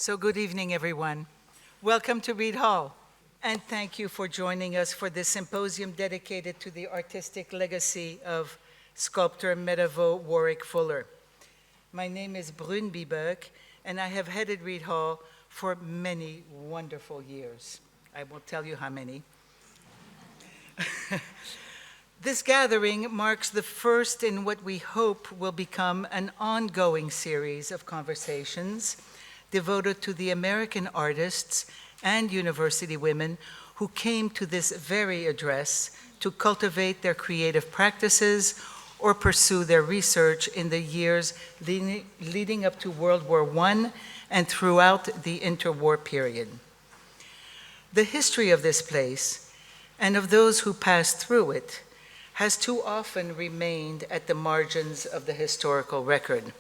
So good evening, everyone. Welcome to Reid Hall, and thank you for joining us for this symposium dedicated to the artistic legacy of sculptor Vaux Warrick Fuller. My name is Brune Biberk, and I have headed Reid Hall for many wonderful years. I won't tell you how many. This gathering marks the first in what we hope will become an ongoing series of conversations devoted to the American artists and university women who came to this very address to cultivate their creative practices or pursue their research in the years leading up to World War I and throughout the interwar period. The history of this place and of those who passed through it has too often remained at the margins of the historical record.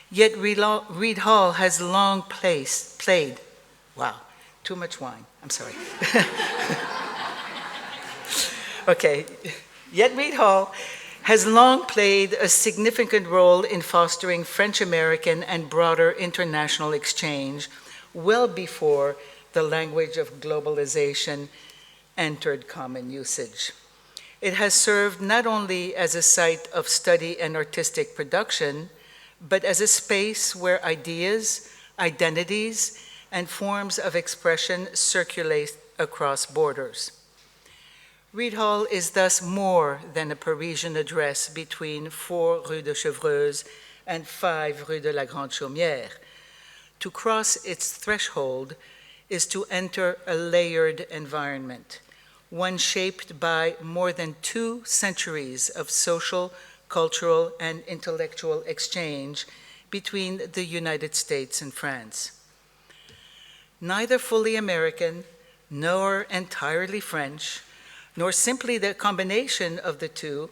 Yet Reid Hall has long played, wow, too much wine, I'm sorry. Okay, yet Reid Hall has long played a significant role in fostering French-American and broader international exchange well before the language of globalization entered common usage. It has served not only as a site of study and artistic production, but as a space where ideas, identities, and forms of expression circulate across borders. Reid Hall is thus more than a Parisian address between 4 Rue de Chevreuse and 5 Rue de la Grande Chaumière. To cross its threshold is to enter a layered environment, one shaped by more than 2 centuries of social, cultural, and intellectual exchange between the United States and France. Neither fully American, nor entirely French, nor simply the combination of the two,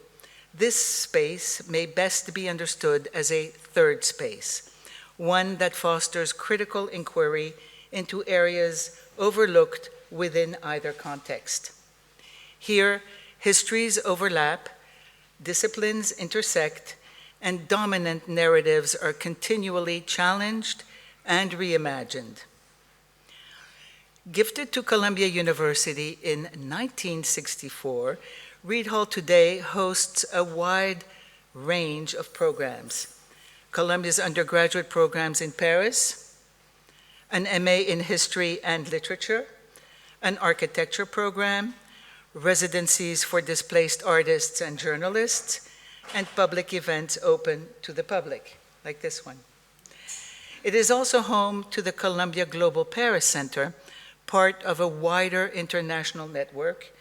this space may best be understood as a third space, one that fosters critical inquiry into areas overlooked within either context. Here, histories overlap, disciplines intersect, and dominant narratives are continually challenged and reimagined. Gifted to Columbia University in 1964, Reid Hall today hosts a wide range of programs. Columbia's undergraduate programs in Paris, an MA in History and Literature, an architecture program, residencies for displaced artists and journalists, and public events open to the public, like this one. It is also home to the Columbia Global Paris Center, part of a wider international network,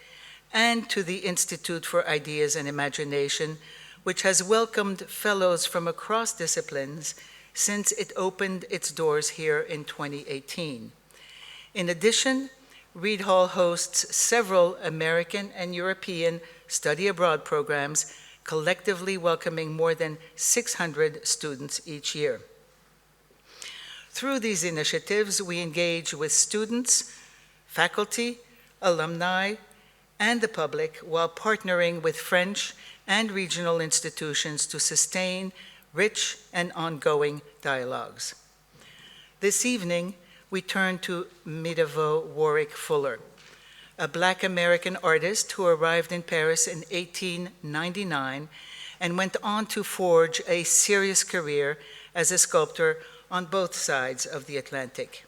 and to the Institute for Ideas and Imagination, which has welcomed fellows from across disciplines since it opened its doors here in 2018. In addition, Reid Hall hosts several American and European study abroad programs, collectively welcoming more than 600 students each year. Through these initiatives, we engage with students, faculty, alumni, and the public while partnering with French and regional institutions to sustain rich and ongoing dialogues. This evening, we turn to Vaux Warrick Fuller, a Black American artist who arrived in Paris in 1899 and went on to forge a serious career as a sculptor on both sides of the Atlantic.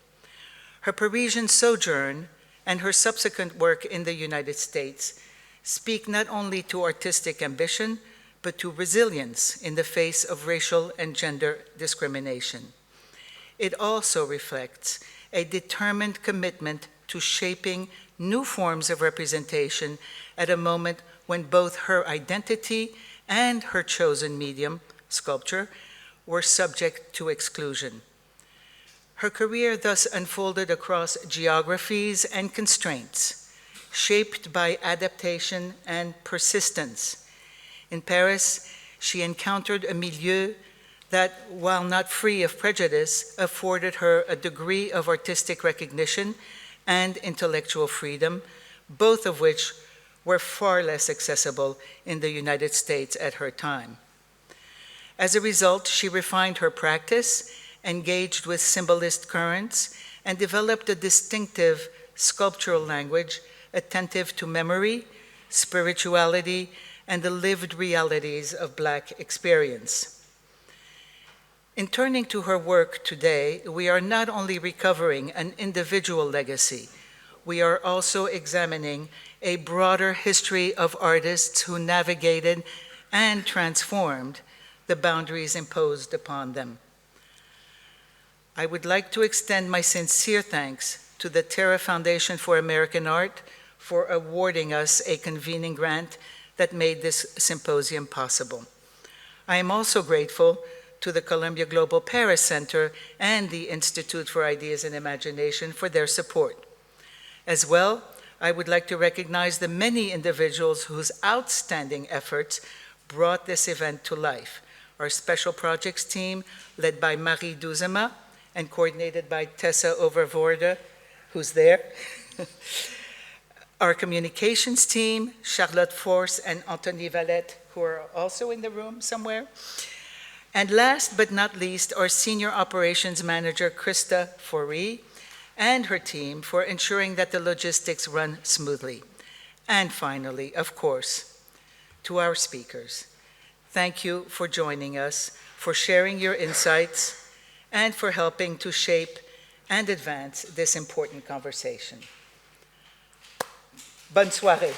Her Parisian sojourn and her subsequent work in the United States speak not only to artistic ambition, but to resilience in the face of racial and gender discrimination. It also reflects a determined commitment to shaping new forms of representation at a moment when both her identity and her chosen medium, sculpture, were subject to exclusion. Her career thus unfolded across geographies and constraints, shaped by adaptation and persistence. In Paris, she encountered a milieu that, while not free of prejudice, afforded her a degree of artistic recognition and intellectual freedom, both of which were far less accessible in the United States at her time. As a result, she refined her practice engaged with symbolist currents, and developed a distinctive sculptural language attentive to memory, spirituality, and the lived realities of Black experience. In turning to her work today, we are not only recovering an individual legacy, we are also examining a broader history of artists who navigated and transformed the boundaries imposed upon them. I would like to extend my sincere thanks to the Terra Foundation for American Art for awarding us a convening grant that made this symposium possible. I am also grateful to the Columbia Global Paris Center and the Institute for Ideas and Imagination for their support. As well, I would like to recognize the many individuals whose outstanding efforts brought this event to life. Our special projects team, led by Marie Duzema and coordinated by Tessa Overvoorde, who's there. Our communications team, Charlotte Force and Anthony Valette, who are also in the room somewhere. And last but not least, our senior operations manager, Krista Foree, and her team for ensuring that the logistics run smoothly. And finally, of course, to our speakers, thank you for joining us, for sharing your insights, and for helping to shape and advance this important conversation. Bonne soirée.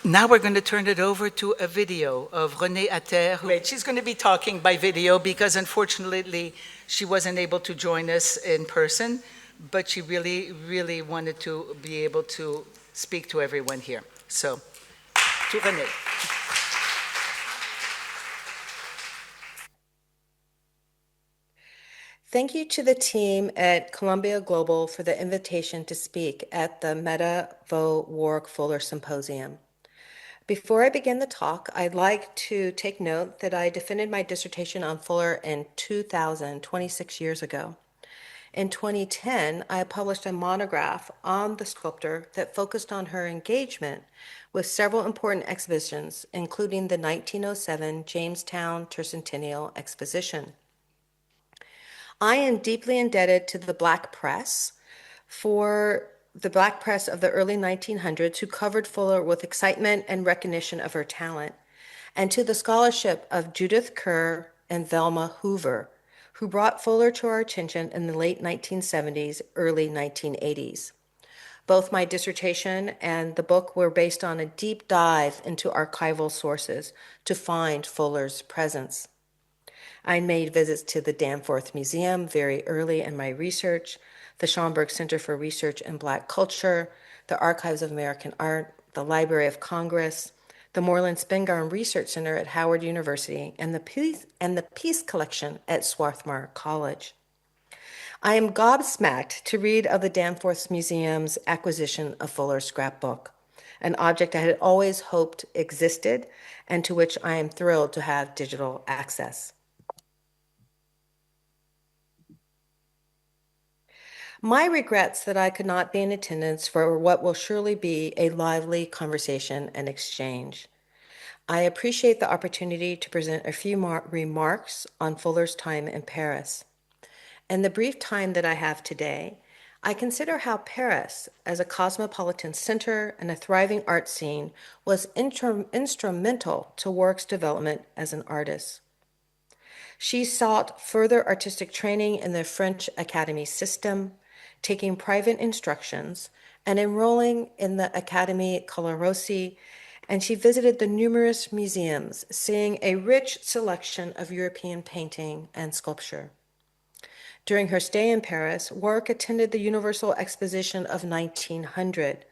Now we're going to turn it over to a video of Renée Atter. She's going to be talking by video because unfortunately she wasn't able to join us in person, but she really, really wanted to be able to speak to everyone here. So, to Renée. Thank you to the team at Columbia Global for the invitation to speak at the Meta Vaux Warrick Fuller Symposium. Before I begin the talk, I'd like to take note that I defended my dissertation on Fuller in 2000, 26 years ago. In 2010, I published a monograph on the sculptor that focused on her engagement with several important exhibitions, including the 1907 Jamestown Tercentennial Exposition. I am deeply indebted to the Black press of the early 1900s who covered Fuller with excitement and recognition of her talent, and to the scholarship of Judith Kerr and Velma Hoover, who brought Fuller to our attention in the late 1970s, early 1980s. Both my dissertation and the book were based on a deep dive into archival sources to find Fuller's presence. I made visits to the Danforth Museum very early in my research, the Schomburg Center for Research in Black Culture, the Archives of American Art, the Library of Congress, the Moreland Spingarn Research Center at Howard University, and the Peace Collection at Swarthmore College. I am gobsmacked to read of the Danforth Museum's acquisition of Fuller's scrapbook, an object I had always hoped existed and to which I am thrilled to have digital access. My regrets that I could not be in attendance for what will surely be a lively conversation and exchange. I appreciate the opportunity to present a few remarks on Fuller's time in Paris. In the brief time that I have today, I consider how Paris, as a cosmopolitan center and a thriving art scene, was instrumental to Warrick's development as an artist. She sought further artistic training in the French Academy system, taking private instructions and enrolling in the Académie Colarossi, and she visited the numerous museums, seeing a rich selection of European painting and sculpture. During her stay in Paris, Warrick attended the Universal Exposition of 1900,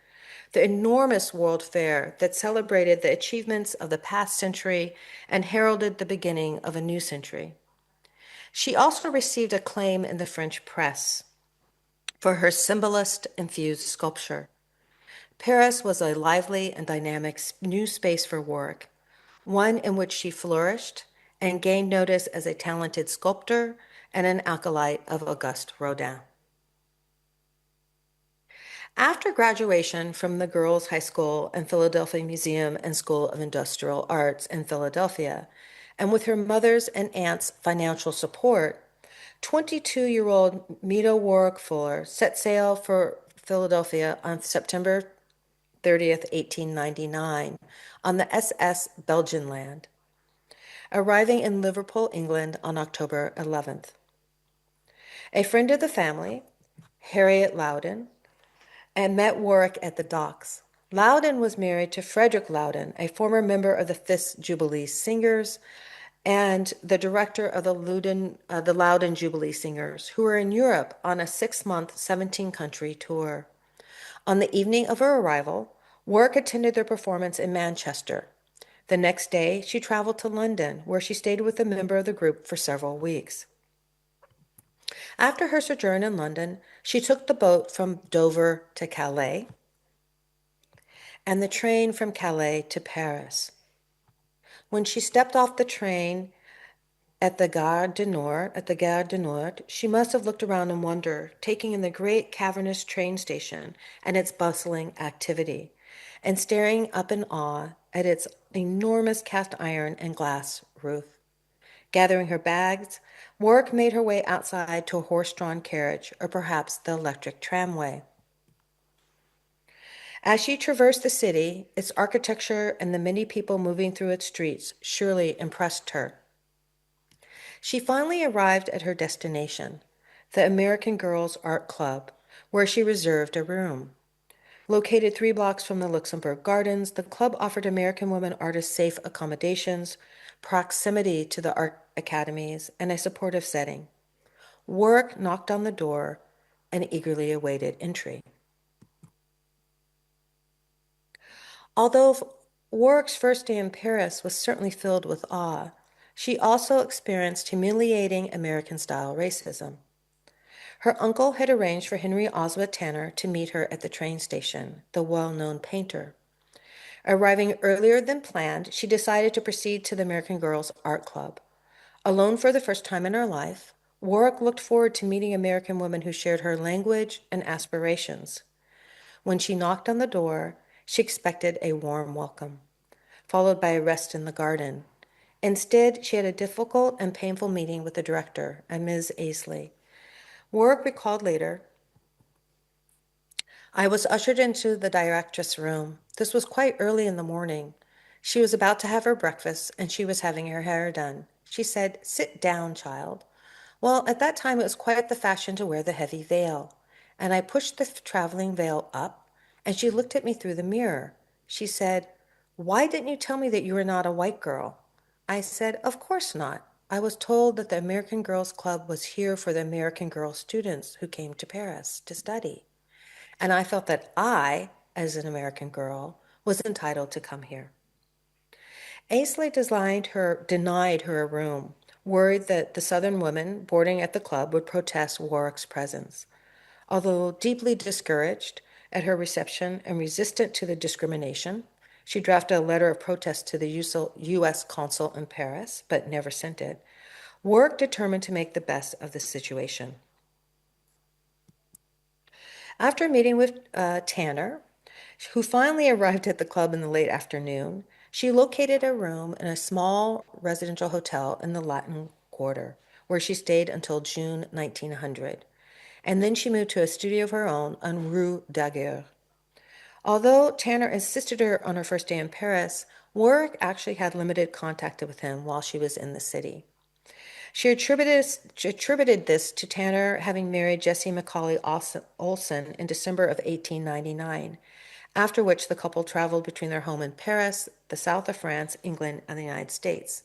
the enormous world fair that celebrated the achievements of the past century and heralded the beginning of a new century. She also received acclaim in the French press for her symbolist-infused sculpture. Paris was a lively and dynamic new space for Warrick, one in which she flourished and gained notice as a talented sculptor and an acolyte of Auguste Rodin. After graduation from the Girls' High School and Philadelphia Museum and School of Industrial Arts in Philadelphia, and with her mother's and aunt's financial support, 22-year-old Meta Warrick Fuller set sail for Philadelphia on September 30th, 1899, on the SS Belgianland, arriving in Liverpool, England on October 11th. A friend of the family, Harriet Loudon, and met Warrick at the docks. Loudon was married to Frederick Loudon, a former member of the Fifth Jubilee Singers and the director of the Loudon Jubilee Singers, who were in Europe on a 6-month, 17-country tour. On the evening of her arrival, Warrick attended their performance in Manchester. The next day, she traveled to London, where she stayed with a member of the group for several weeks. After her sojourn in London, she took the boat from Dover to Calais and the train from Calais to Paris. When she stepped off the train at the Gare du Nord, she must have looked around in wonder, taking in the great cavernous train station and its bustling activity, and staring up in awe at its enormous cast iron and glass roof. Gathering her bags, Warrick made her way outside to a horse-drawn carriage, or perhaps the electric tramway. As she traversed the city, its architecture and the many people moving through its streets surely impressed her. She finally arrived at her destination, the American Girls Art Club, where she reserved a room. Located 3 blocks from the Luxembourg Gardens, the club offered American women artists safe accommodations, proximity to the art academies, and a supportive setting. Warrick knocked on the door and eagerly awaited entry. Although Warrick's first day in Paris was certainly filled with awe, she also experienced humiliating American-style racism. Her uncle had arranged for Henry Ossawa Tanner to meet her at the train station, the well-known painter. Arriving earlier than planned, she decided to proceed to the American Girls Art Club. Alone for the first time in her life, Warrick looked forward to meeting American women who shared her language and aspirations. When she knocked on the door, she expected a warm welcome, followed by a rest in the garden. Instead, she had a difficult and painful meeting with the director, a Ms. Aisley. Warrick recalled later, "I was ushered into the directress room. This was quite early in the morning. She was about to have her breakfast, and she was having her hair done. She said, 'Sit down, child.' Well, at that time it was quite the fashion to wear the heavy veil, and I pushed the traveling veil up, and she looked at me through the mirror. She said, 'Why didn't you tell me that you were not a white girl?' I said, 'Of course not. I was told that the American Girls Club was here for the American girl students who came to Paris to study. And I felt that I, as an American girl, was entitled to come here.'" Aisley denied her a room, worried that the Southern women boarding at the club would protest Warrick's presence. Although deeply discouraged at her reception and resistant to the discrimination, she drafted a letter of protest to the U.S. consul in Paris, but never sent it. Warrick determined to make the best of the situation. After meeting with Tanner, who finally arrived at the club in the late afternoon, she located a room in a small residential hotel in the Latin Quarter, where she stayed until June 1900. And then she moved to a studio of her own on Rue Daguerre. Although Tanner assisted her on her first day in Paris, Warrick actually had limited contact with him while she was in the city. She attributed this to Tanner having married Jessie Macaulay Olson in December of 1899, after which the couple traveled between their home in Paris, the south of France, England, and the United States.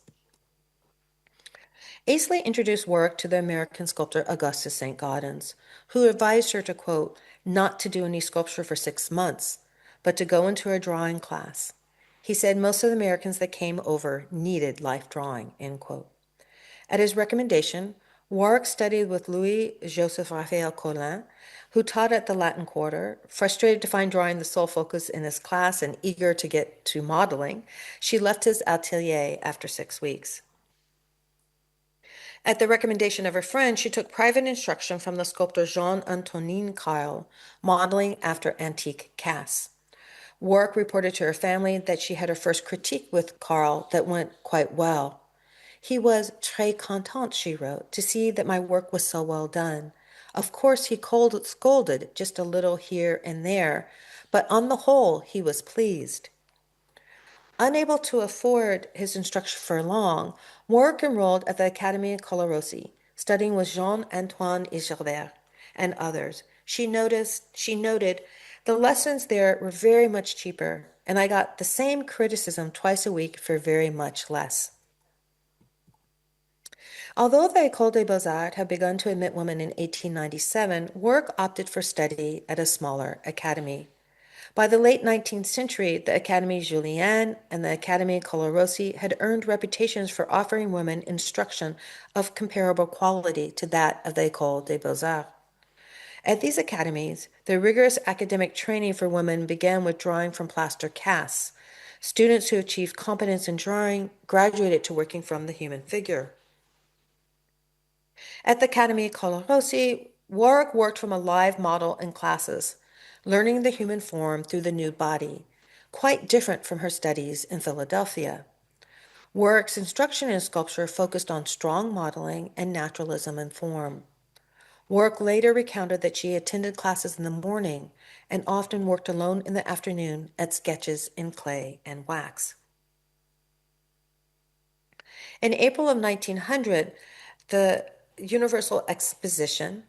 Aisley introduced Warrick to the American sculptor Auguste St. Gaudens, who advised her to, quote, "not to do any sculpture for 6 months, but to go into a drawing class. He said most of the Americans that came over needed life drawing," end quote. At his recommendation, Warrick studied with Louis-Joseph Raphael Collin, who taught at the Latin Quarter. Frustrated to find drawing the sole focus in his class and eager to get to modeling, she left his atelier after 6 weeks. At the recommendation of her friend, she took private instruction from the sculptor Jean-Antonin Carl, modeling after antique casts. Warrick reported to her family that she had her first critique with Carl that went quite well. He was très content, she wrote, to see that my work was so well done. Of course, he scolded just a little here and there, but on the whole, he was pleased. Unable to afford his instruction for long, Warrick enrolled at the Academy of Colarossi, studying with Jean-Antoine Gilbert and others. She noted, the lessons there were very much cheaper, and I got the same criticism twice a week for very much less. Although the École des Beaux-Arts had begun to admit women in 1897, Warrick opted for study at a smaller academy. By the late 19th century, the Académie Julian and the Académie Colarossi had earned reputations for offering women instruction of comparable quality to that of the École des Beaux-Arts. At these academies, the rigorous academic training for women began with drawing from plaster casts. Students who achieved competence in drawing graduated to working from the human figure. At the Academy Colarossi, Warrick worked from a live model in classes, learning the human form through the nude body, quite different from her studies in Philadelphia. Warrick's instruction in sculpture focused on strong modeling and naturalism in form. Warrick later recounted that she attended classes in the morning and often worked alone in the afternoon at sketches in clay and wax. In April of 1900, the Universal Exposition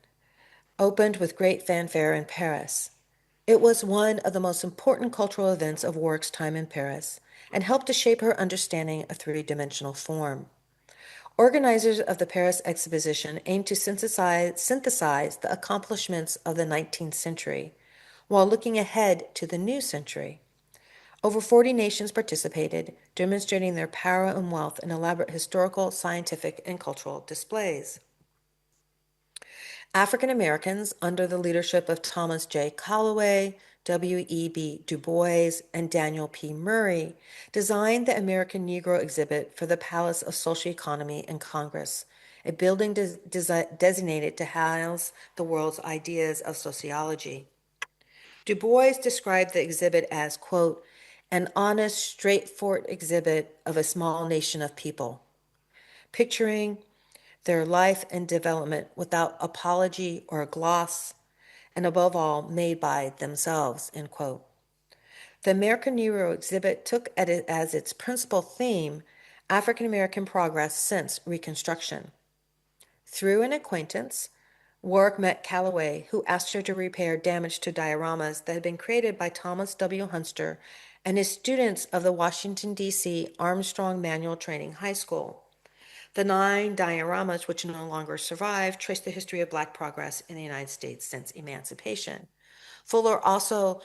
opened with great fanfare in Paris. It was one of the most important cultural events of Warrick's time in Paris and helped to shape her understanding of three-dimensional form. Organizers of the Paris Exposition aimed to synthesize the accomplishments of the 19th century while looking ahead to the new century. Over 40 nations participated, demonstrating their power and wealth in elaborate historical, scientific, and cultural displays. African Americans, under the leadership of Thomas J. Calloway, W.E.B. Du Bois, and Daniel P. Murray, designed the American Negro exhibit for the Palace of Social Economy and Congress, a building designated to house the world's ideas of sociology. Du Bois described the exhibit as, quote, an honest, straightforward exhibit of a small nation of people, picturing their life and development without apology or gloss, and above all, made by themselves, end quote. The American Negro exhibit took as its principal theme African American progress since Reconstruction. Through an acquaintance, Warrick met Calloway, who asked her to repair damage to dioramas that had been created by Thomas W. Hunster and his students of the Washington, D.C. Armstrong Manual Training High School. The 9 dioramas, which no longer survive, trace the history of Black progress in the United States since emancipation. Fuller also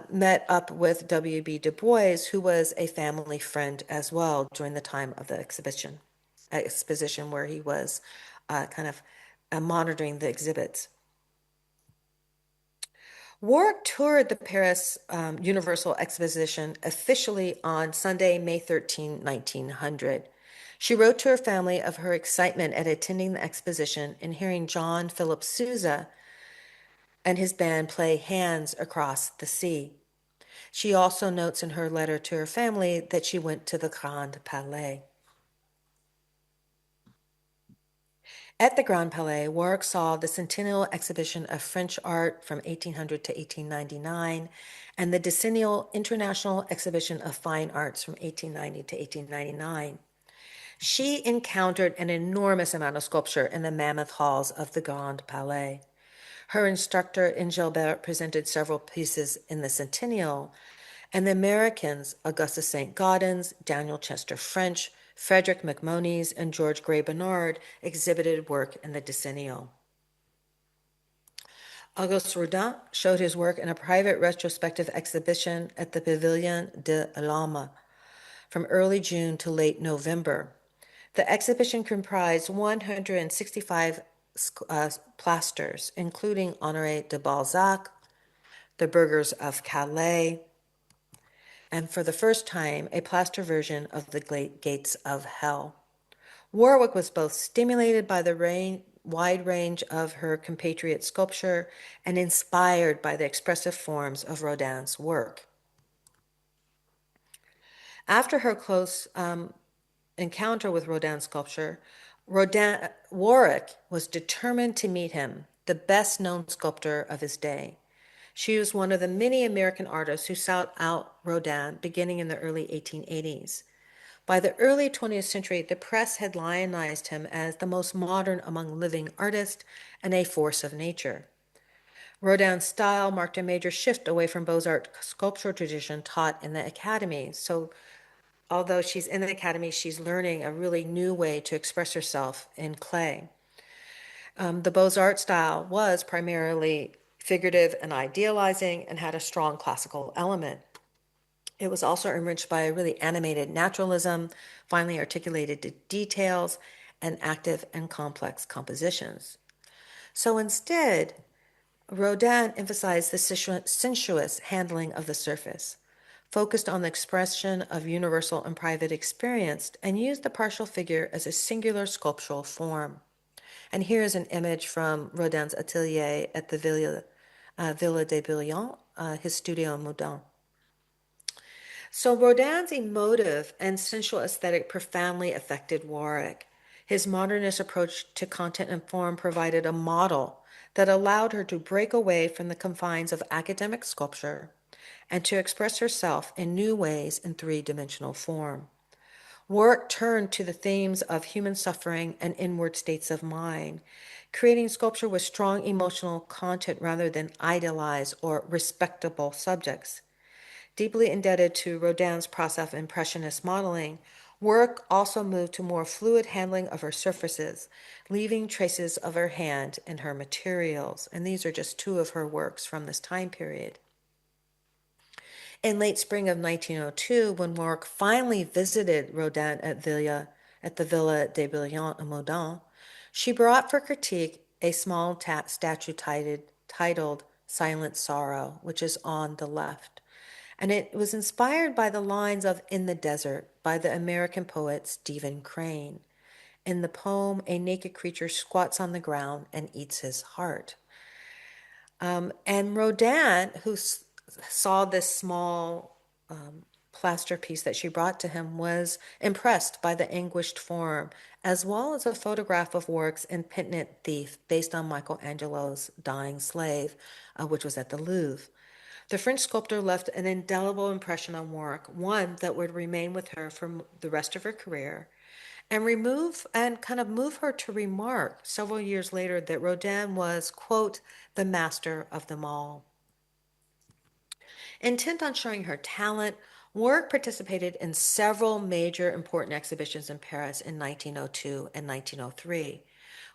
met up with W.B. Du Bois, who was a family friend as well during the time of the exposition where he was monitoring the exhibits. Warrick toured the Paris Universal Exposition officially on Sunday, May 13, 1900. She wrote to her family of her excitement at attending the exposition and hearing John Philip Sousa and his band play Hands Across the Sea. She also notes in her letter to her family that she went to the Grand Palais. At the Grand Palais, Warrick saw the Centennial Exhibition of French Art from 1800 to 1899 and the Decennial International Exhibition of Fine Arts from 1890 to 1899. She encountered an enormous amount of sculpture in the mammoth halls of the Grand Palais. Her instructor in Gilbert presented several pieces in the Centennial, and the Americans, Auguste St. Gaudens, Daniel Chester French, Frederick MacMonnies, and George Gray Bernard exhibited work in the Decennial. Auguste Rodin showed his work in a private retrospective exhibition at the Pavillon de l'Alma from early June to late November. The exhibition comprised 165 plasters, including Honoré de Balzac, the burghers of Calais, and for the first time, a plaster version of the Gates of Hell. Warwick was both stimulated by the wide range of her compatriot sculpture and inspired by the expressive forms of Rodin's work. After her close encounter with Rodin's sculpture, Warwick was determined to meet him, the best-known sculptor of his day. She was one of the many American artists who sought out Rodin beginning in the early 1880s. By the early 20th century, the press had lionized him as the most modern among living artists and a force of nature. Rodin's style marked a major shift away from Beaux-Arts sculpture tradition taught in the academy. So although she's in the academy, she's learning a really new way to express herself in clay. The Beaux-Arts style was primarily figurative and idealizing and had a strong classical element. It was also enriched by a really animated naturalism, finely articulated details, and active and complex compositions. So instead, Rodin emphasized the sensuous handling of the surface, focused on the expression of universal and private experience, and used the partial figure as a singular sculptural form. And here is an image from Rodin's atelier at the Villa des Brilliants, his studio in Moudon. So Rodin's emotive and sensual aesthetic profoundly affected Warwick. His modernist approach to content and form provided a model that allowed her to break away from the confines of academic sculpture and to express herself in new ways in three-dimensional form. Warwick turned to the themes of human suffering and inward states of mind, creating sculpture with strong emotional content rather than idealized or respectable subjects. Deeply indebted to Rodin's process of impressionist modeling, Warwick also moved to more fluid handling of her surfaces, leaving traces of her hand in her materials. And these are just two of her works from this time period. In late spring of 1902, when Warwick finally visited Rodin at the Villa des Brilliants in Moudon, she brought for critique a small statue titled Silent Sorrow, which is on the left. And it was inspired by the lines of In the Desert by the American poet Stephen Crane. In the poem, a naked creature squats on the ground and eats his heart. And Rodin, who saw this small plaster piece that she brought to him, was impressed by the anguished form, as well as a photograph of Warwick's Impenitent Thief based on Michelangelo's Dying Slave, which was at the Louvre. The French sculptor left an indelible impression on Warwick, one that would remain with her for the rest of her career, and move her to remark several years later that Rodin was, quote, the master of them all. Intent on showing her talent, Warwick participated in several major important exhibitions in Paris in 1902 and 1903,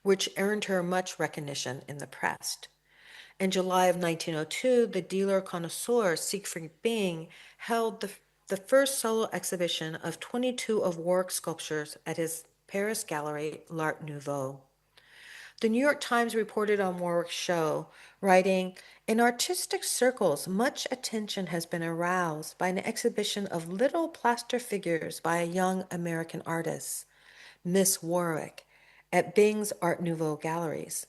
which earned her much recognition in the press. In July of 1902, the dealer connoisseur Siegfried Bing held the first solo exhibition of 22 of Warwick's sculptures at his Paris gallery, L'Art Nouveau. The New York Times reported on Warwick's show, writing, in artistic circles, much attention has been aroused by an exhibition of little plaster figures by a young American artist, Miss Warwick, at Bing's Art Nouveau galleries.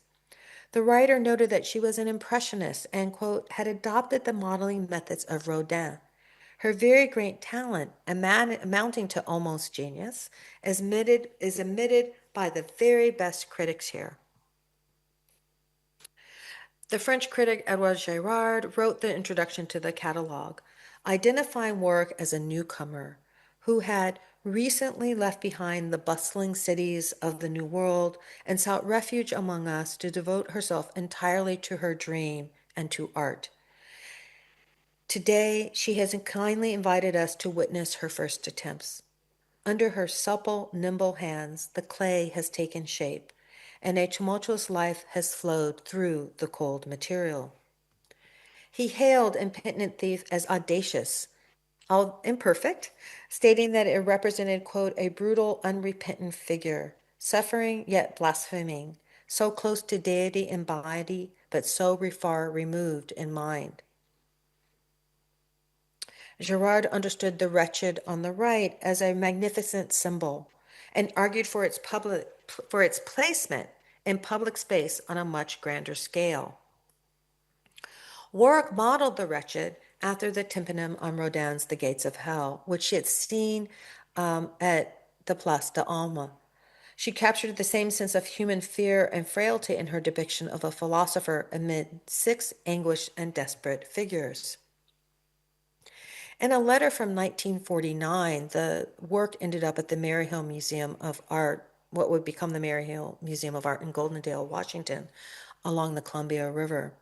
The writer noted that she was an impressionist and, quote, had adopted the modeling methods of Rodin. Her very great talent, amounting to almost genius, is admitted by the very best critics here. The French critic Edouard Girard wrote the introduction to the catalog, identifying Warwick as a newcomer who had recently left behind the bustling cities of the New World and sought refuge among us to devote herself entirely to her dream and to art. Today, she has kindly invited us to witness her first attempts. Under her supple, nimble hands, the clay has taken shape, and a tumultuous life has flowed through the cold material. He hailed Impenitent Thief as audacious, imperfect, stating that it represented, quote, a brutal, unrepentant figure, suffering yet blaspheming, so close to deity in body, but so far removed in mind. Girard understood the wretched on the right as a magnificent symbol, and argued for its placement in public space on a much grander scale. Warrick modeled The Wretched after the tympanum on Rodin's The Gates of Hell, which she had seen at the Place d'Alma. She captured the same sense of human fear and frailty in her depiction of a philosopher amid 6 anguished and desperate figures. In a letter from 1949, the work ended up at the Maryhill Museum of Art, what would become the Maryhill Museum of Art in Goldendale, Washington, along the Columbia River.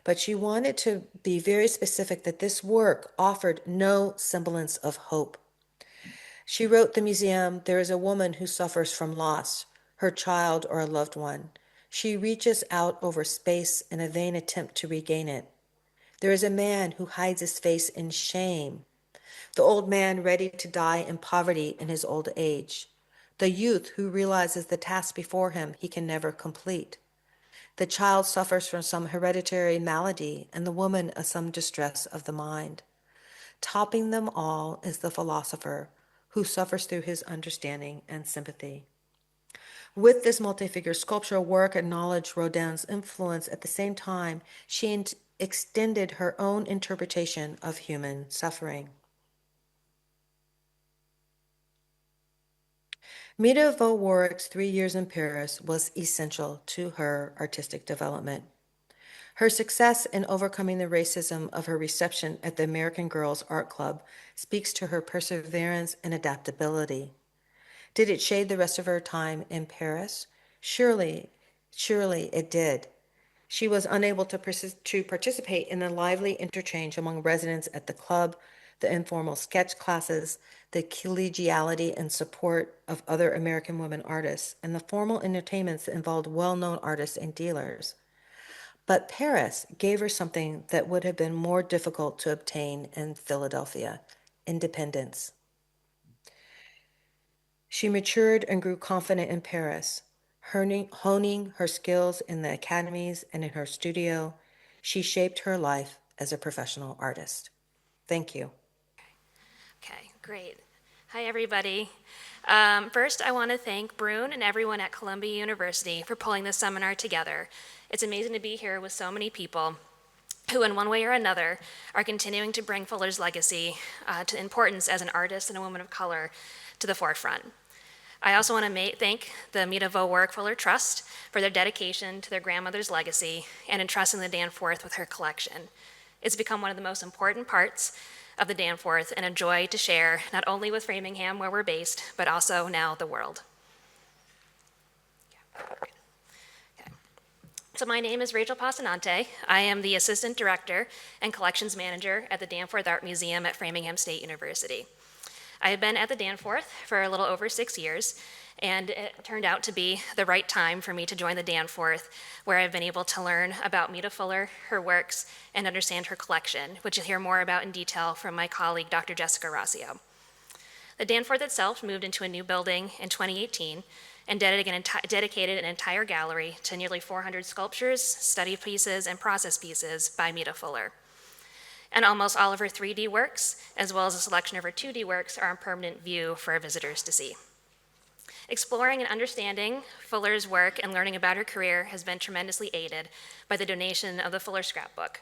But she wanted to be very specific that this work offered no semblance of hope. She wrote the museum, "There is a woman who suffers from loss, her child or a loved one. She reaches out over space in a vain attempt to regain it. There is a man who hides his face in shame, the old man ready to die in poverty in his old age, the youth who realizes the task before him he can never complete. The child suffers from some hereditary malady, and the woman of some distress of the mind. Topping them all is the philosopher, who suffers through his understanding and sympathy." With this multi-figure sculptural work acknowledged Rodin's influence. At the same time, she extended her own interpretation of human suffering. Mida Vaux Warrick's 3 years in Paris was essential to her artistic development. Her success in overcoming the racism of her reception at the American Girls Art Club speaks to her perseverance and adaptability. Did it shade the rest of her time in Paris? Surely it did. She was unable to participate in the lively interchange among residents at the club, the informal sketch classes, the collegiality and support of other American women artists, and the formal entertainments that involved well-known artists and dealers. But Paris gave her something that would have been more difficult to obtain in Philadelphia: independence. She matured and grew confident in Paris, honing her skills in the academies and in her studio. She shaped her life as a professional artist. Thank you. Okay, great. Hi, everybody. First, I want to thank Brune and everyone at Columbia University for pulling this seminar together. It's amazing to be here with so many people who, in one way or another, are continuing to bring Fuller's legacy to importance as an artist and a woman of color to the forefront. I also want to thank the Mida Vaux Warrick Fuller Trust for their dedication to their grandmother's legacy and entrusting the Danforth with her collection. It's become one of the most important parts of the Danforth and a joy to share, not only with Framingham, where we're based, but also now the world. Okay. So my name is Rachel Pasanante. I am the Assistant Director and Collections Manager at the Danforth Art Museum at Framingham State University. I have been at the Danforth for a little over 6 years, and it turned out to be the right time for me to join the Danforth, where I've been able to learn about Mida Fuller, her works, and understand her collection, which you'll hear more about in detail from my colleague, Dr. Jessica Rossio. The Danforth itself moved into a new building in 2018 and dedicated an entire gallery to nearly 400 sculptures, study pieces, and process pieces by Mida Fuller. And almost all of her 3D works, as well as a selection of her 2D works, are on permanent view for our visitors to see. Exploring and understanding Fuller's work and learning about her career has been tremendously aided by the donation of the Fuller scrapbook.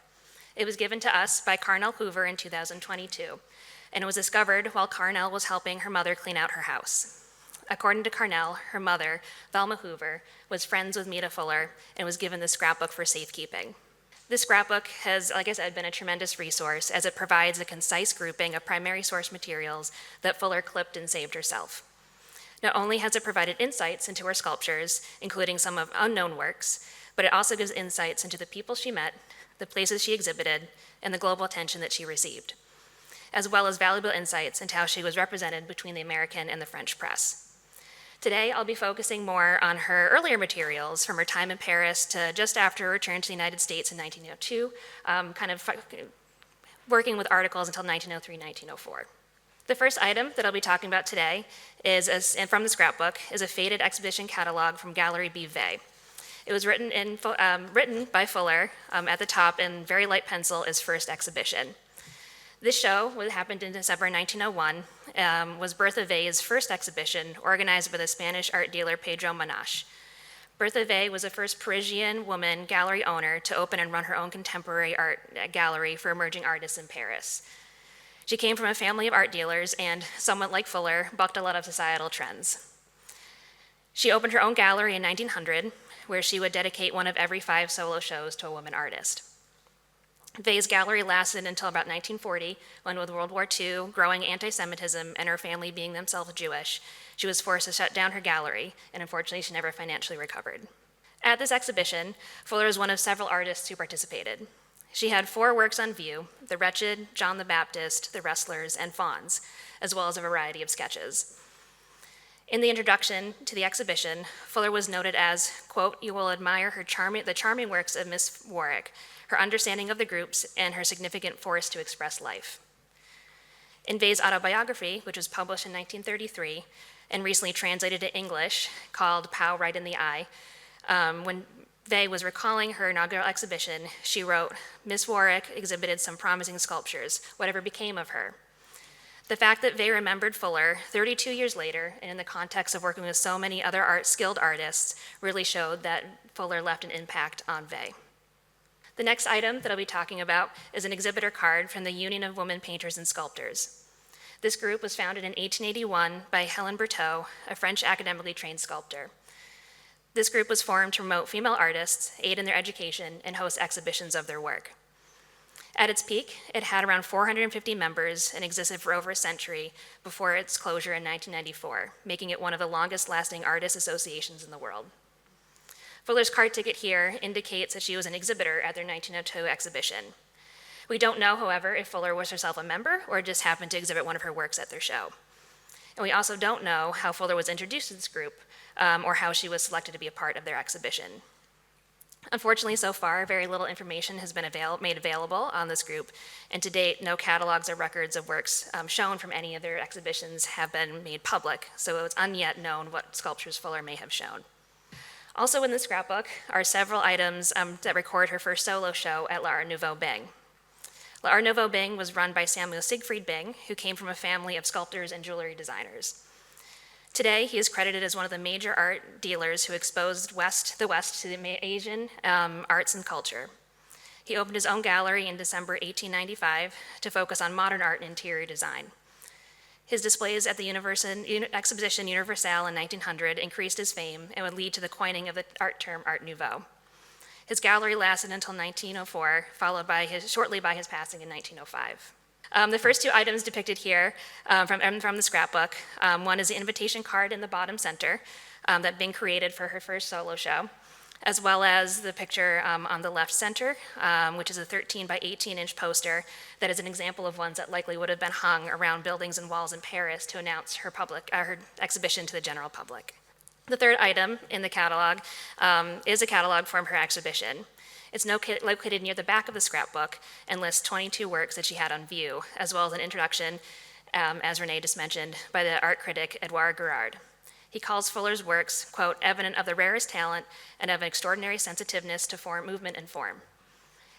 It was given to us by Carnell Hoover in 2022, and it was discovered while Carnell was helping her mother clean out her house. According to Carnell, her mother, Velma Hoover, was friends with Mida Fuller and was given the scrapbook for safekeeping. This scrapbook has, like I said, been a tremendous resource as it provides a concise grouping of primary source materials that Fuller clipped and saved herself. Not only has it provided insights into her sculptures, including some of unknown works, but it also gives insights into the people she met, the places she exhibited, and the global attention that she received, as well as valuable insights into how she was represented between the American and the French press. Today, I'll be focusing more on her earlier materials from her time in Paris to just after her return to the United States in 1902, working with articles until 1903, 1904. The first item that I'll be talking about today and from the scrapbook is a faded exhibition catalog from Gallery Bivet. It was written by Fuller at the top in very light pencil as first exhibition. This show happened in December 1901, was Bertha Vey's first exhibition, organized by the Spanish art dealer Pedro Manache. Bertha Vey was the first Parisian woman gallery owner to open and run her own contemporary art gallery for emerging artists in Paris. She came from a family of art dealers and, somewhat like Fuller, bucked a lot of societal trends. She opened her own gallery in 1900, where she would dedicate one of every 5 solo shows to a woman artist. Vey's gallery lasted until about 1940, when with World War II, growing anti-Semitism, and her family being themselves Jewish, she was forced to shut down her gallery, and unfortunately she never financially recovered. At this exhibition, Fuller was one of several artists who participated. She had 4 works on view: The Wretched, John the Baptist, The Wrestlers, and Fawns, as well as a variety of sketches. In the introduction to the exhibition, Fuller was noted as, quote, "You will admire the charming works of Miss Warrick, her understanding of the groups, and her significant force to express life." In Vey's autobiography, which was published in 1933 and recently translated to English, called Pow Right in the Eye, when Vey was recalling her inaugural exhibition, she wrote, "Miss Warrick exhibited some promising sculptures, whatever became of her." The fact that Vey remembered Fuller 32 years later, and in the context of working with so many other skilled artists, really showed that Fuller left an impact on Vey. The next item that I'll be talking about is an exhibitor card from the Union of Women Painters and Sculptors. This group was founded in 1881 by Helen Berthoud, a French academically trained sculptor. This group was formed to promote female artists, aid in their education, and host exhibitions of their work. At its peak, it had around 450 members and existed for over a century before its closure in 1994, making it one of the longest-lasting artist associations in the world. Fuller's card ticket here indicates that she was an exhibitor at their 1902 exhibition. We don't know, however, if Fuller was herself a member or just happened to exhibit one of her works at their show. And we also don't know how Fuller was introduced to this group or how she was selected to be a part of their exhibition. Unfortunately, so far, very little information has been made available on this group, and to date, no catalogs or records of works shown from any of their exhibitions have been made public, so it's unyet known what sculptures Fuller may have shown. Also in the scrapbook are several items that record her first solo show at L'Art Nouveau Bing. L'Art Nouveau Bing was run by Samuel Siegfried Bing, who came from a family of sculptors and jewelry designers. Today, he is credited as one of the major art dealers who exposed the West to the Asian arts and culture. He opened his own gallery in December 1895 to focus on modern art and interior design. His displays at the Exposition Universelle in 1900 increased his fame and would lead to the coining of the art term Art Nouveau. His gallery lasted until 1904, followed shortly by his passing in 1905. The first 2 items depicted here from the scrapbook, one is the invitation card in the bottom center that Bing created for her first solo show, as well as the picture on the left center, which is a 13 by 18-inch poster that is an example of ones that likely would have been hung around buildings and walls in Paris to announce her exhibition to the general public. The third item in the catalog is a catalog from her exhibition. It's located near the back of the scrapbook and lists 22 works that she had on view, as well as an introduction, as Renee just mentioned, by the art critic Edouard Guérard. He calls Fuller's works, quote, "evident of the rarest talent and of an extraordinary sensitiveness to form, movement, and form."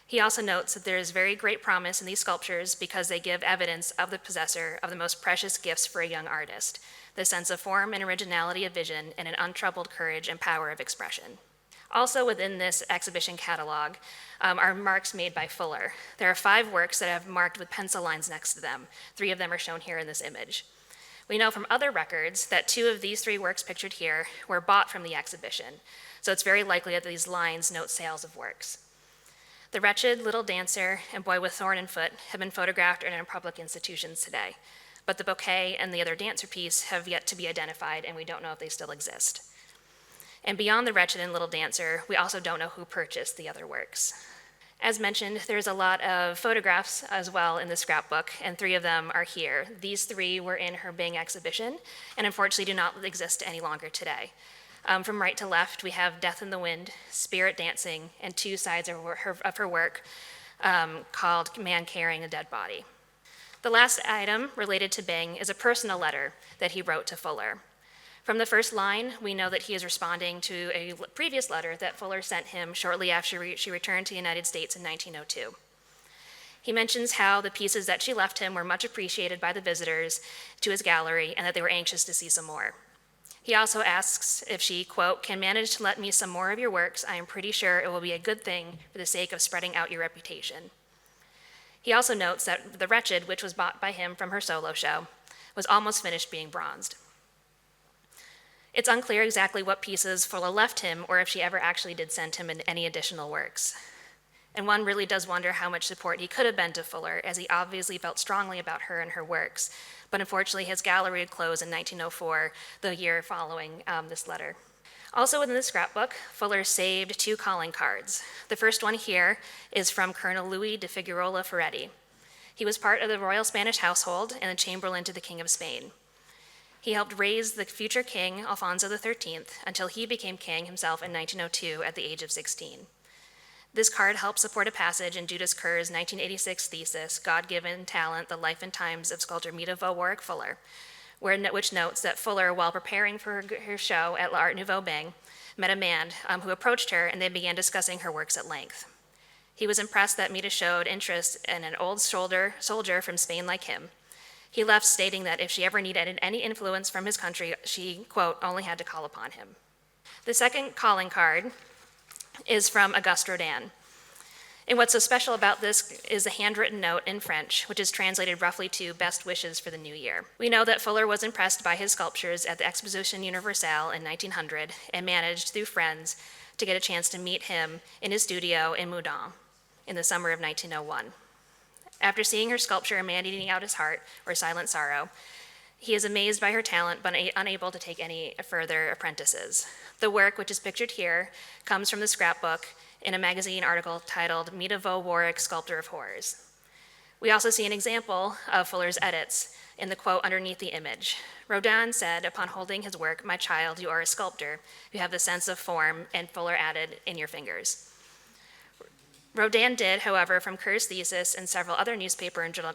He also notes that there is very great promise in these sculptures because they give evidence of the possessor of the most precious gifts for a young artist, the sense of form and originality of vision and an untroubled courage and power of expression. Also within this exhibition catalog are marks made by Fuller. There are 5 works that have marked with pencil lines next to them. 3 of them are shown here in this image. We know from other records that 2 of these 3 works pictured here were bought from the exhibition, so it's very likely that these lines note sales of works. The Wretched, Little Dancer, and Boy with Thorn and Foot have been photographed in public institutions today, but the bouquet and the other dancer piece have yet to be identified, and we don't know if they still exist. And beyond the Wretched and Little Dancer, we also don't know who purchased the other works. As mentioned, there's a lot of photographs as well in the scrapbook, and 3 of them are here. These 3 were in her Bing exhibition, and unfortunately do not exist any longer today. From right to left, we have Death in the Wind, Spirit Dancing, and 2 sides of her work called Man Carrying a Dead Body. The last item related to Bing is a personal letter that he wrote to Fuller. From the first line, we know that he is responding to a previous letter that Fuller sent him shortly after she returned to the United States in 1902. He mentions how the pieces that she left him were much appreciated by the visitors to his gallery and that they were anxious to see some more. He also asks if she, quote, "can manage to let me some more of your works, I am pretty sure it will be a good thing for the sake of spreading out your reputation." He also notes that the Wretched, which was bought by him from her solo show, was almost finished being bronzed. It's unclear exactly what pieces Fuller left him or if she ever actually did send him in any additional works. And one really does wonder how much support he could have been to Fuller, as he obviously felt strongly about her and her works. But unfortunately, his gallery would close in 1904, the year following this letter. Also within the scrapbook, Fuller saved 2 calling cards. The first one here is from Colonel Louis de Figueroa Ferretti. He was part of the royal Spanish household and the chamberlain to the King of Spain. He helped raise the future king, Alfonso XIII, until he became king himself in 1902 at the age of 16. This card helps support a passage in Judith Kerr's 1986 thesis, God-Given Talent, The Life and Times of Sculptor Vaux Warrick Fuller, which notes that Fuller, while preparing for her show at L'Art Nouveau Bing, met a man who approached her and they began discussing her works at length. He was impressed that Mita showed interest in an old soldier from Spain like him. He left stating that if she ever needed any influence from his country, she, quote, only had to call upon him. The second calling card is from Auguste Rodin. And what's so special about this is a handwritten note in French, which is translated roughly to best wishes for the new year. We know that Fuller was impressed by his sculptures at the Exposition Universelle in 1900 and managed, through friends, to get a chance to meet him in his studio in Moudon in the summer of 1901. After seeing her sculpture, A Man Eating Out His Heart, or Silent Sorrow, he is amazed by her talent but unable to take any further apprentices. The work, which is pictured here, comes from the scrapbook in a magazine article titled Mita Vaux Warrick, Sculptor of Horrors. We also see an example of Fuller's edits in the quote underneath the image. Rodin said, upon holding his work, "My child, you are a sculptor. You have the sense of form," and Fuller added, "in your fingers." Rodin did, however, from Kerr's thesis and several other newspaper and journal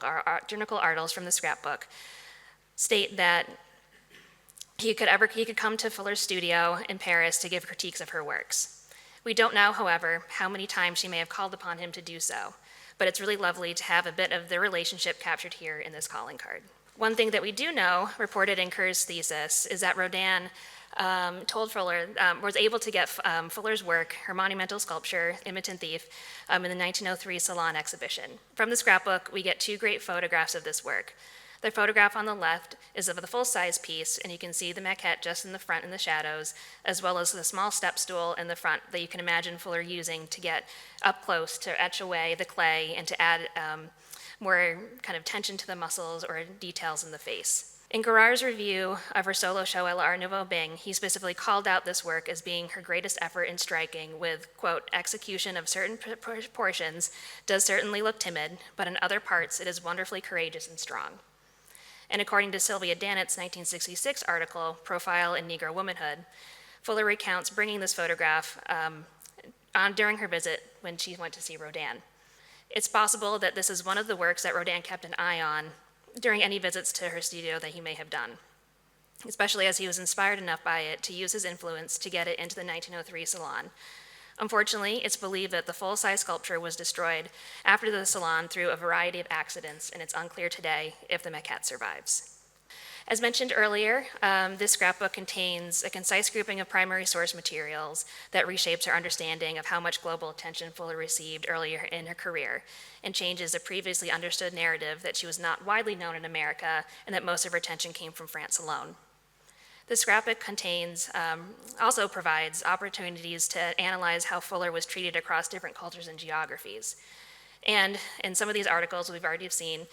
articles from the scrapbook, state that he could come to Fuller's studio in Paris to give critiques of her works. We don't know, however, how many times she may have called upon him to do so, but it's really lovely to have a bit of their relationship captured here in this calling card. One thing that we do know, reported in Kerr's thesis, is that Rodin told Fuller, was able to get Fuller's work, her monumental sculpture, Impotent Thief, in the 1903 Salon exhibition. From the scrapbook, we get 2 great photographs of this work. The photograph on the left is of the full-size piece, and you can see the maquette just in the front in the shadows, as well as the small step stool in the front that you can imagine Fuller using to get up close to etch away the clay and to add more kind of tension to the muscles or details in the face. In Gerard's review of her solo show at L'Art Nouveau Bing, he specifically called out this work as being her greatest effort in striking with, quote, execution of certain portions does certainly look timid, but in other parts it is wonderfully courageous and strong. And according to Sylvia Dannett's 1966 article, Profile in Negro Womanhood, Fuller recounts bringing this photograph during her visit when she went to see Rodin. It's possible that this is one of the works that Rodin kept an eye on during any visits to her studio that he may have done, especially as he was inspired enough by it to use his influence to get it into the 1903 Salon. Unfortunately, it's believed that the full-size sculpture was destroyed after the Salon through a variety of accidents, and it's unclear today if the maquette survives. As mentioned earlier, this scrapbook contains a concise grouping of primary source materials that reshapes our understanding of how much global attention Fuller received earlier in her career and changes a previously understood narrative that she was not widely known in America and that most of her attention came from France alone. The scrapbook also provides opportunities to analyze how Fuller was treated across different cultures and geographies. And in some of these articles we've already seen,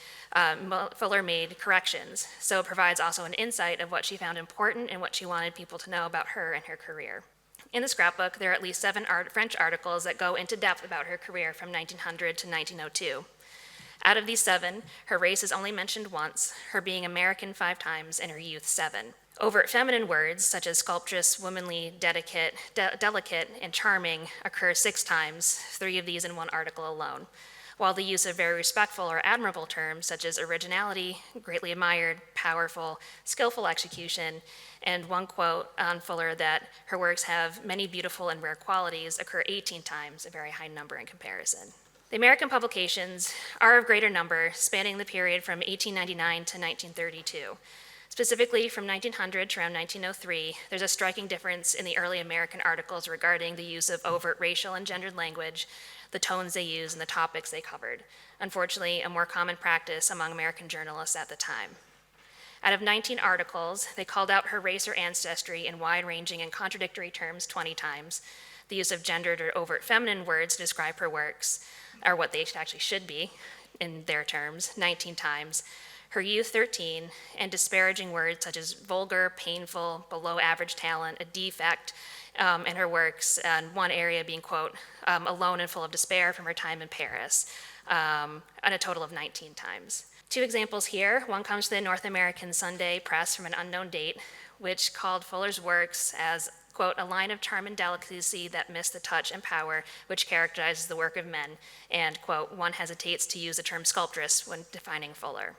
Fuller made corrections, so it provides also an insight of what she found important and what she wanted people to know about her and her career. In the scrapbook, there are at least 7 French articles that go into depth about her career from 1900 to 1902. Out of these 7, her race is only mentioned once, her being American 5 times, and her youth 7. Overt feminine words, such as sculptress, womanly, delicate, and charming, occur 6 times, 3 of these in one article alone, while the use of very respectful or admirable terms, such as originality, greatly admired, powerful, skillful execution, and one quote on Fuller that her works have many beautiful and rare qualities, occur 18 times, a very high number in comparison. The American publications are of greater number, spanning the period from 1899 to 1932. Specifically, from 1900 to around 1903, there's a striking difference in the early American articles regarding the use of overt racial and gendered language, the tones they used, and the topics they covered. Unfortunately, a more common practice among American journalists at the time. Out of 19 articles, they called out her race or ancestry in wide-ranging and contradictory terms 20 times, the use of gendered or overt feminine words to describe her works, or what they actually should be in their terms, 19 times, her youth 13, and disparaging words such as vulgar, painful, below average talent, a defect in her works, and one area being, quote, alone and full of despair from her time in Paris, on a total of 19 times. Two examples here. One comes to the North American Sunday Press from an unknown date, which called Fuller's works as, quote, a line of charm and delicacy that missed the touch and power which characterizes the work of men, and, quote, one hesitates to use the term sculptress when defining Fuller.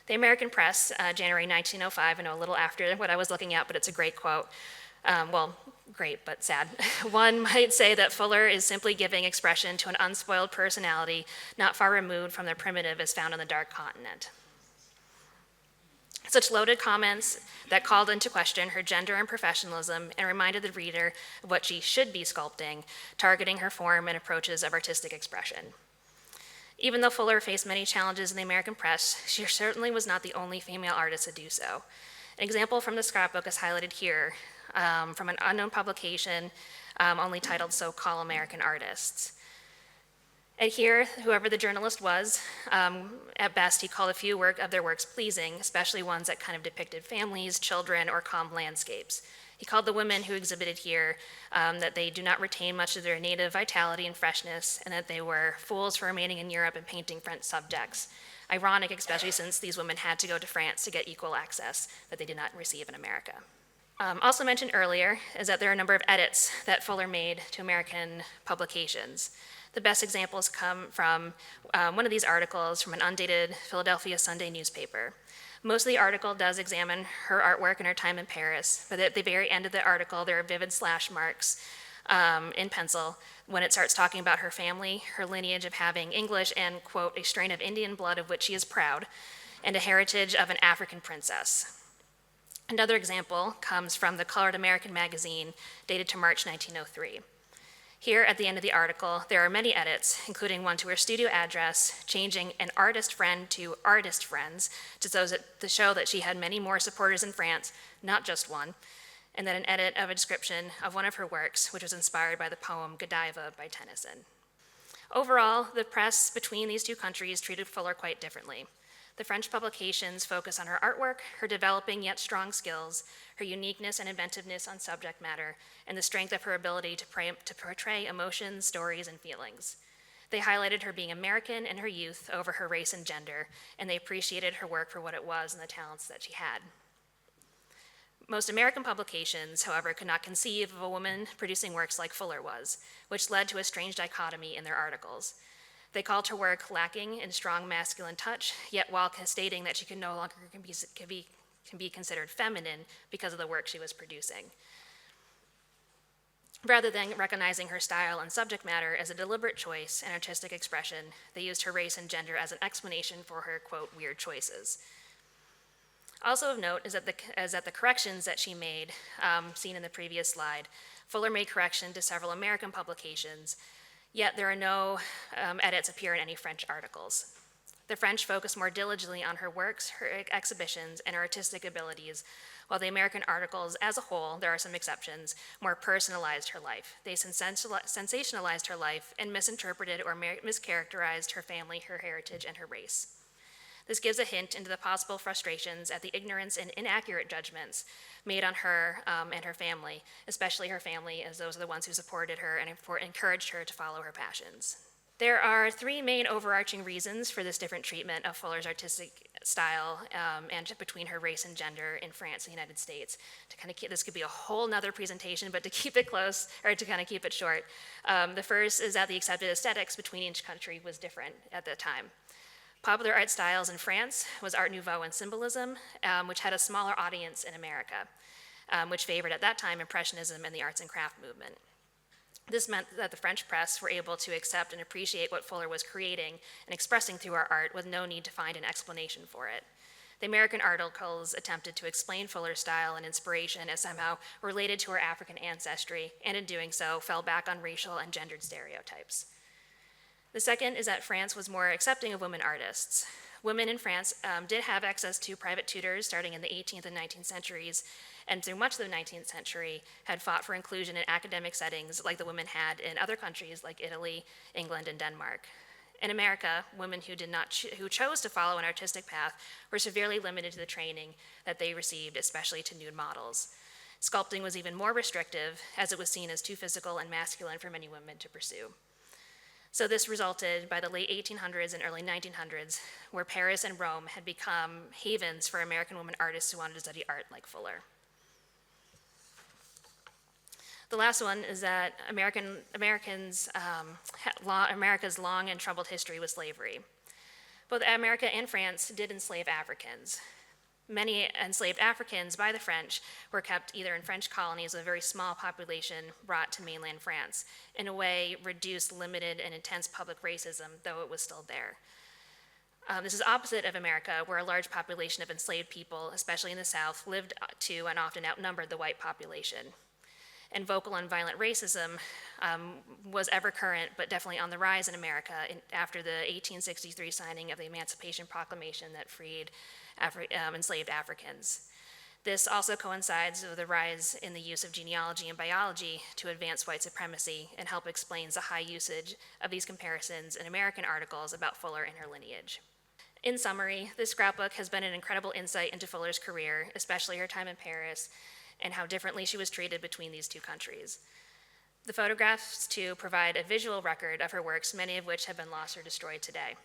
The American Press, January 1905, I know a little after what I was looking at, but it's a great quote. Well, great, but sad. One might say that Fuller is simply giving expression to an unspoiled personality not far removed from the primitive as found on the Dark Continent. Such loaded comments that called into question her gender and professionalism and reminded the reader of what she should be sculpting, targeting her form and approaches of artistic expression. Even though Fuller faced many challenges in the American press, she certainly was not the only female artist to do so. An example from the scrapbook is highlighted here, from an unknown publication only titled So Call American Artists. And here, whoever the journalist was, at best he called a few of their works pleasing, especially ones that kind of depicted families, children, or calm landscapes. He called the women who exhibited here that they do not retain much of their native vitality and freshness, and that they were fools for remaining in Europe and painting French subjects. Ironic, especially since these women had to go to France to get equal access that they did not receive in America. Also mentioned earlier is that there are a number of edits that Fuller made to American publications. The best examples come from one of these articles from an undated Philadelphia Sunday newspaper. Most of the article does examine her artwork and her time in Paris, but at the very end of the article, there are vivid slash marks in pencil when it starts talking about her family, her lineage of having English and, quote, a strain of Indian blood of which she is proud, and a heritage of an African princess. Another example comes from the Colored American magazine, dated to March 1903. Here, at the end of the article, there are many edits, including one to her studio address, changing an artist friend to artist friends, to show that she had many more supporters in France, not just one, and then an edit of a description of one of her works, which was inspired by the poem Godiva by Tennyson. Overall, the press between these two countries treated Fuller quite differently. The French publications focus on her artwork, her developing yet strong skills, her uniqueness and inventiveness on subject matter, and the strength of her ability to portray emotions, stories, and feelings. They highlighted her being American and her youth over her race and gender, and they appreciated her work for what it was and the talents that she had. Most American publications, however, could not conceive of a woman producing works like Fuller was, which led to a strange dichotomy in their articles. They called her work lacking in strong masculine touch, yet while stating that she could no longer can be considered feminine because of the work she was producing. Rather than recognizing her style and subject matter as a deliberate choice and artistic expression, they used her race and gender as an explanation for her, quote, weird choices. Also of note is that the corrections that she made, seen in the previous slide, Fuller made correction to several American publications, yet there are no edits appear in any French articles. The French focus more diligently on her works, her exhibitions, and her artistic abilities, while the American articles as a whole, there are some exceptions, more personalized her life. They sensationalized her life and misinterpreted or mischaracterized her family, her heritage, and her race. This gives a hint into the possible frustrations at the ignorance and inaccurate judgments made on her and her family, especially her family, as those are the ones who supported her and encouraged her to follow her passions. There are three main overarching reasons for this different treatment of Fuller's artistic style and between her race and gender in France and the United States. To kind of keep, this could be a whole nother presentation, but to keep it close, or to kind of keep it short, the first is that the accepted aesthetics between each country was different at the time. Popular art styles in France was Art Nouveau and Symbolism, which had a smaller audience in America, which favored at that time Impressionism and the arts and craft movement. This meant that the French press were able to accept and appreciate what Fuller was creating and expressing through our art with no need to find an explanation for it. The American articles attempted to explain Fuller's style and inspiration as somehow related to her African ancestry, and in doing so, fell back on racial and gendered stereotypes. The second is that France was more accepting of women artists. Women in France did have access to private tutors starting in the 18th and 19th centuries, and through much of the 19th century had fought for inclusion in academic settings like the women had in other countries like Italy, England, and Denmark. In America, women who chose to follow an artistic path were severely limited to the training that they received, especially to nude models. Sculpting was even more restrictive, as it was seen as too physical and masculine for many women to pursue. So this resulted by the late 1800s and early 1900s, where Paris and Rome had become havens for American women artists who wanted to study art like Fuller. The last one is that America's long and troubled history with slavery. Both America and France did enslave Africans. Many enslaved Africans by the French were kept either in French colonies with a very small population brought to mainland France, in a way reduced, limited, and intense public racism, though it was still there. This is opposite of America, where a large population of enslaved people, especially in the South, lived to and often outnumbered the white population. And vocal and violent racism was ever current, but definitely on the rise in America after the 1863 signing of the Emancipation Proclamation that freed enslaved Africans. This also coincides with the rise in the use of genealogy and biology to advance white supremacy and help explains the high usage of these comparisons in American articles about Fuller and her lineage. In summary, this scrapbook has been an incredible insight into Fuller's career, especially her time in Paris, and how differently she was treated between these two countries. The photographs, too, provide a visual record of her works, many of which have been lost or destroyed today.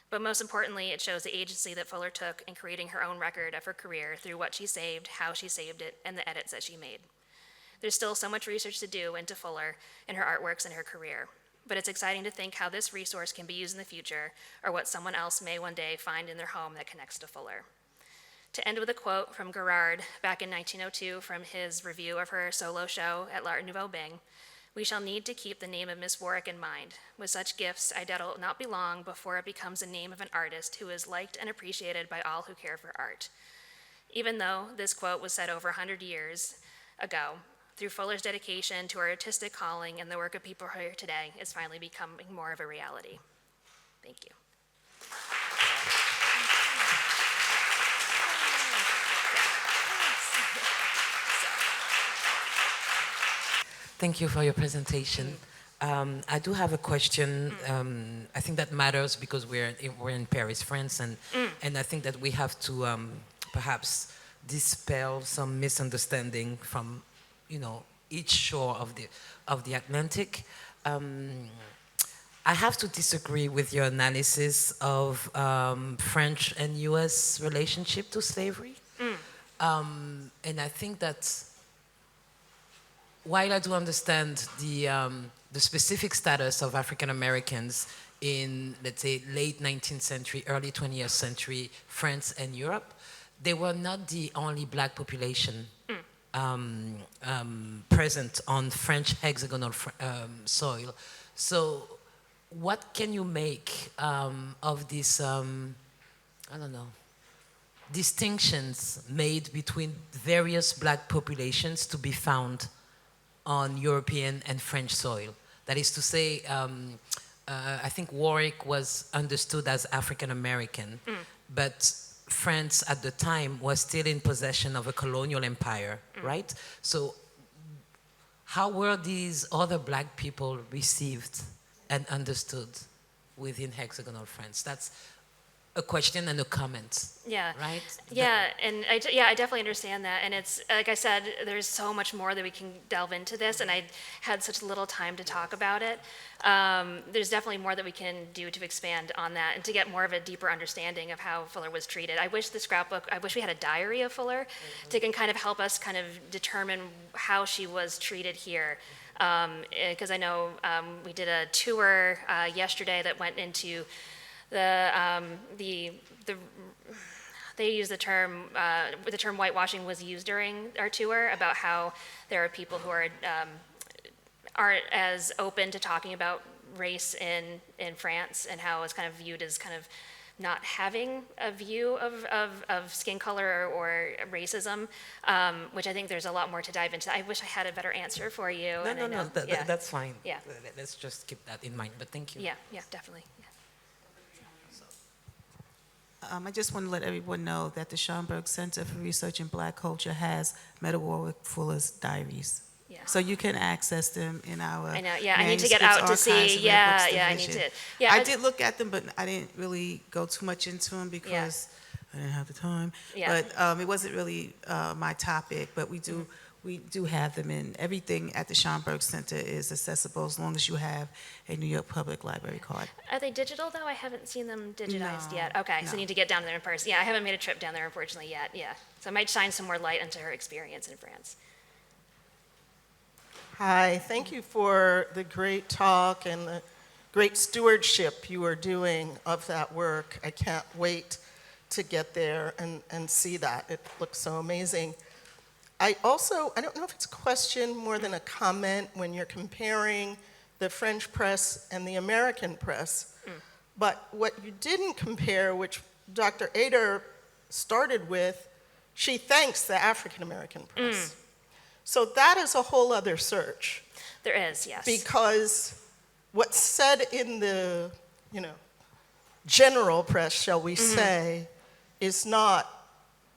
But most importantly, it shows the agency that Fuller took in creating her own record of her career through what she saved, how she saved it, and the edits that she made. There's still so much research to do into Fuller and her artworks and her career, but it's exciting to think how this resource can be used in the future, or what someone else may one day find in their home that connects to Fuller. To end with a quote from Gerard back in 1902 from his review of her solo show at L'Art Nouveau Bing, "We shall need to keep the name of Miss Warrick in mind. With such gifts, I doubt it will not be long before it becomes the name of an artist who is liked and appreciated by all who care for art." Even though this quote was said over 100 years ago, through Fuller's dedication to her artistic calling and the work of people here today, it's finally becoming more of a reality. Thank you. Thank you for your presentation. I do have a question. I think that matters because we're in Paris, France, and I think that we have to perhaps dispel some misunderstanding from, each shore of the Atlantic. I have to disagree with your analysis of French and U.S. relationship to slavery, and I think that. While I do understand the specific status of African Americans in, let's say, late 19th century, early 20th century France and Europe, they were not the only black population present on French hexagonal soil. So what can you make of these, distinctions made between various black populations to be found on European and French soil? That is to say, I think Warrick was understood as African American, but France at the time was still in possession of a colonial empire, right? So how were these other black people received and understood within hexagonal France? That's a question and a comment. Yeah. Right? Yeah, and I definitely understand that. And it's, like I said, there's so much more that we can delve into this, and I had such little time to talk about it. There's definitely more that we can do to expand on that and to get more of a deeper understanding of how Fuller was treated. I wish we had a diary of Fuller to can kind of help us kind of determine how she was treated here. Because I know we did a tour yesterday that went into they use the term whitewashing was used during our tour about how there are people who are aren't as open to talking about race in France and how it's kind of viewed as kind of not having a view of skin color or racism, which I think there's a lot more to dive into. I wish I had a better answer for you. No, and I no, know, no, yeah, that's fine. Yeah. Let's just keep that in mind, but thank you. yeah, yeah, definitely. Yeah. I just want to let everyone know that the Schomburg Center for Research in Black Culture has Meta Warwick Fuller's diaries. Yeah. So you can access them in our I know, yeah, I need to get out to manuscripts see, archives and yeah, Red Books yeah, I need division. to, yeah. I did look at them, but I didn't really go too much into them because I didn't have the time. Yeah. But it wasn't really my topic, but we do have them in. Everything at the Schomburg Center is accessible as long as you have a New York Public Library card. Are they digital, though? I haven't seen them digitized No, yet. Okay, so I no. need to get down there in person. Yeah, I haven't made a trip down there, unfortunately, yet, yeah. So I might shine some more light into her experience in France. Hi, thank you for the great talk and the great stewardship you are doing of that work. I can't wait to get there and see that. It looks so amazing. I don't know if it's a question more than a comment when you're comparing the French press and the American press. But what you didn't compare, which Dr. Ader started with, she thanks the African American press. So that is a whole other search, There is, yes. because what's said in the, general press, shall we say, is not,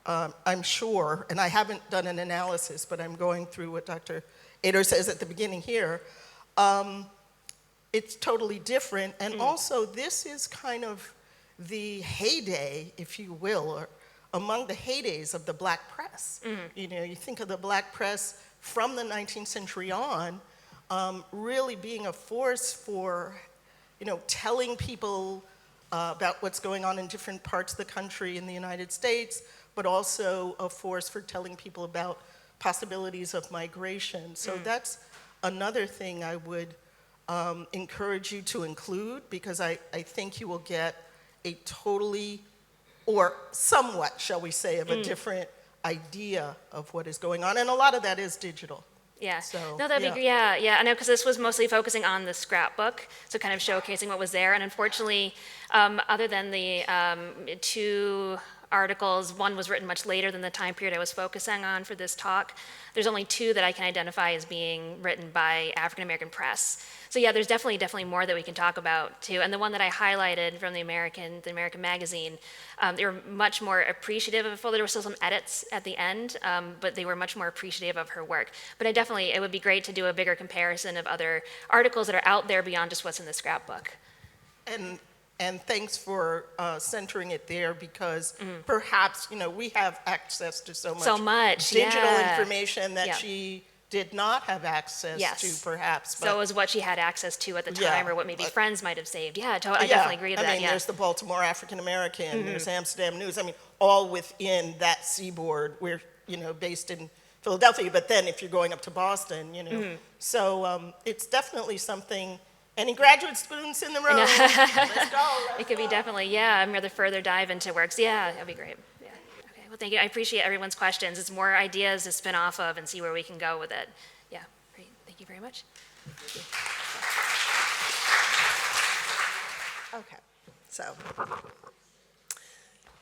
I'm sure, and I haven't done an analysis, but I'm going through what Dr. Ader says at the beginning here. It's totally different, and also this is kind of the heyday, if you will, or among the heydays of the black press. You think of the black press from the 19th century on, really being a force for, telling people about what's going on in different parts of the country in the United States, but also a force for telling people about possibilities of migration. So that's another thing I would encourage you to include, because I think you will get a totally, or somewhat, shall we say, of a different idea of what is going on. And a lot of that is digital. Yeah. So, No, that'd be great. Yeah, yeah. I know, because this was mostly focusing on the scrapbook, so kind of showcasing what was there. And unfortunately, other than the two articles, one was written much later than the time period I was focusing on for this talk. There's only two that I can identify as being written by African American press. So yeah, there's definitely more that we can talk about too. And the one that I highlighted from the American magazine, they were much more appreciative of Fuller. There were still some edits at the end, but they were much more appreciative of her work. But it would be great to do a bigger comparison of other articles that are out there beyond just what's in the scrapbook. And thanks for centering it there, because perhaps, we have access to so much digital yeah. information that Yeah. she did not have access Yes. to, perhaps. So it was what she had access to at the time, Yeah, or what maybe but- friends might have saved. Yeah, I definitely agree with that. Yeah. There's the Baltimore African American, there's Amsterdam News, all within that seaboard. We're, based in Philadelphia, but then if you're going up to Boston, So it's definitely something. Any graduate students in the room? Let's go. It could be definitely, yeah, I'm rather further dive into works. Yeah, that'd be great. Yeah. Okay, well, thank you. I appreciate everyone's questions. It's more ideas to spin off of and see where we can go with it. Yeah, great. Thank you very much. Okay, so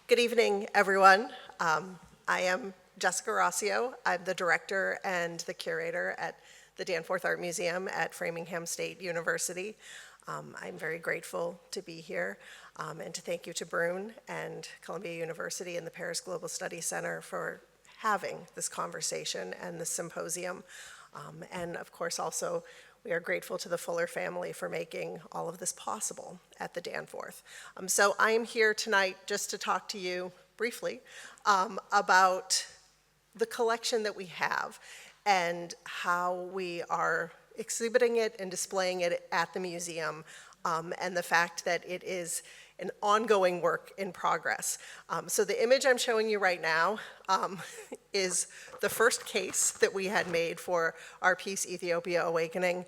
good evening, everyone. I am Jessica Rossio. I'm the director and the curator at the Danforth Art Museum at Framingham State University. I'm very grateful to be here, and to thank you to Brune and Columbia University and the Paris Global Studies Center for having this conversation and this symposium. And of course, also, we are grateful to the Fuller family for making all of this possible at the Danforth. So I am here tonight just to talk to you briefly about the collection that we have and how we are exhibiting it and displaying it at the museum, and the fact that it is an ongoing work in progress. So the image I'm showing you right now is the first case that we had made for our piece Ethiopia Awakening